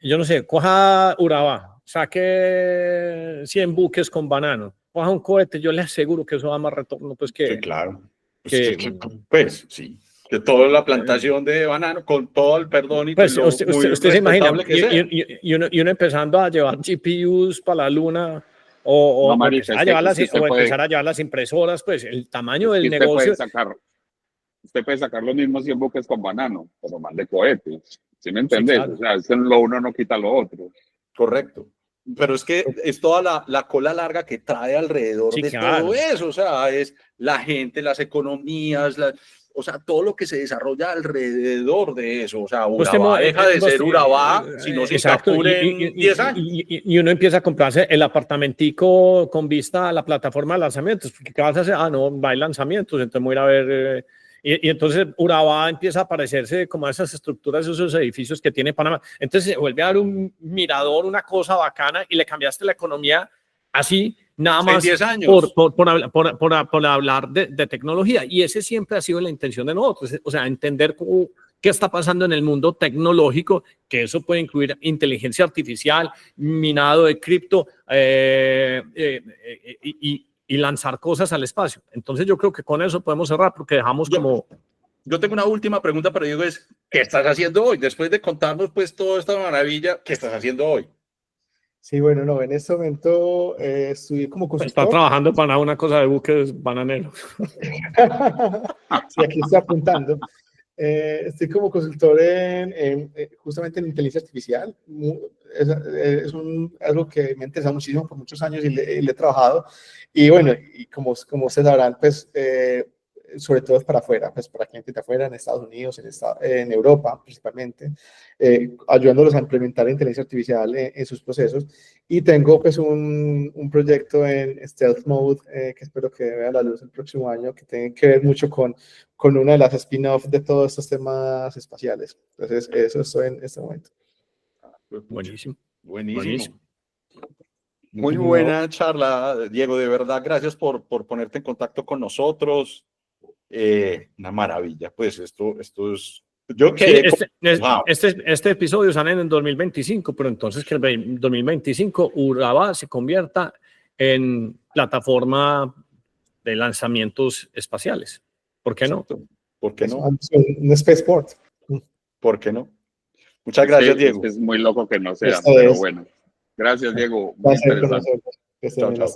yo no sé, coja Urabá, saque 100 buques con banano, coja un cohete, yo le aseguro que eso da más retorno pues Sí, que... claro. que Pues sí, que toda la plantación de banano, con todo el perdón y pues lo usted muy se imagina, respetable que sea. y uno empezando a llevar GPUs para la luna, No, o marica, empezar a llevar es que usted puede, empezar a llevar las impresoras, pues el tamaño es del que negocio. usted puede sacar los mismos 100 buques con banano, pero más de cohetes. ¿Sí me Sí, entendés? claro. O sea, es que lo uno no quita lo otro. Correcto. Pero es que es toda la cola larga que trae alrededor Sí, de claro. todo eso. O sea, es la gente, las economías, o sea, todo lo que se desarrolla alrededor de eso. O sea, Urabá deja de ser Urabá si no exacto, Singapur en 10 años. y uno empieza a comprarse el apartamentico con vista a la plataforma de lanzamientos, porque ¿qué vas a hacer? Ah, no, va a lanzamientos, entonces voy a ir a ver, y entonces Urabá empieza a parecerse como a esas estructuras, esos edificios que tiene Panamá, entonces se vuelve a dar un mirador, una cosa bacana, y le cambiaste la economía así, nada En más 10 años. por hablar de tecnología. Y ese siempre ha sido la intención de nosotros, o sea, entender qué está pasando en el mundo tecnológico, que eso puede incluir inteligencia artificial, minado de cripto y lanzar cosas al espacio. Entonces yo creo que con eso podemos cerrar porque dejamos como... Yo tengo una última pregunta para Diego, es, ¿qué estás haciendo hoy? Después de contarnos pues toda esta maravilla, ¿qué estás haciendo hoy? Sí, bueno, no, en este momento estoy como Está consultor. trabajando para una cosa de buques bananeros. Sí, aquí estoy apuntando. Estoy como consultor justamente en inteligencia artificial. Algo que me ha interesado muchísimo por muchos años y le he trabajado. Y bueno, y como se sabrán, pues sobre todo es para afuera, pues para clientes de afuera, en Estados Unidos, en Europa principalmente, ayudándolos a implementar inteligencia artificial en sus procesos. Y tengo pues un proyecto en Stealth Mode que espero que vea la luz el próximo año, que tiene que ver mucho con una de las spin-offs de todos estos temas espaciales. Entonces, eso estoy en este momento. Buenísimo. Buenísimo. Muy buena charla, Diego, de verdad, gracias por ponerte en contacto con nosotros. Una maravilla, pues esto es... Yo quedé wow. Este episodio sale en el 2025, pero entonces que el 2025 Urabá se convierta en plataforma de lanzamientos espaciales. ¿Por qué no? ¿Por qué no? Un spaceport. ¿Por qué no? Muchas gracias, Diego. Es muy loco que no sea, pero bueno. Gracias, Diego. Muy interesante. Chao, chao.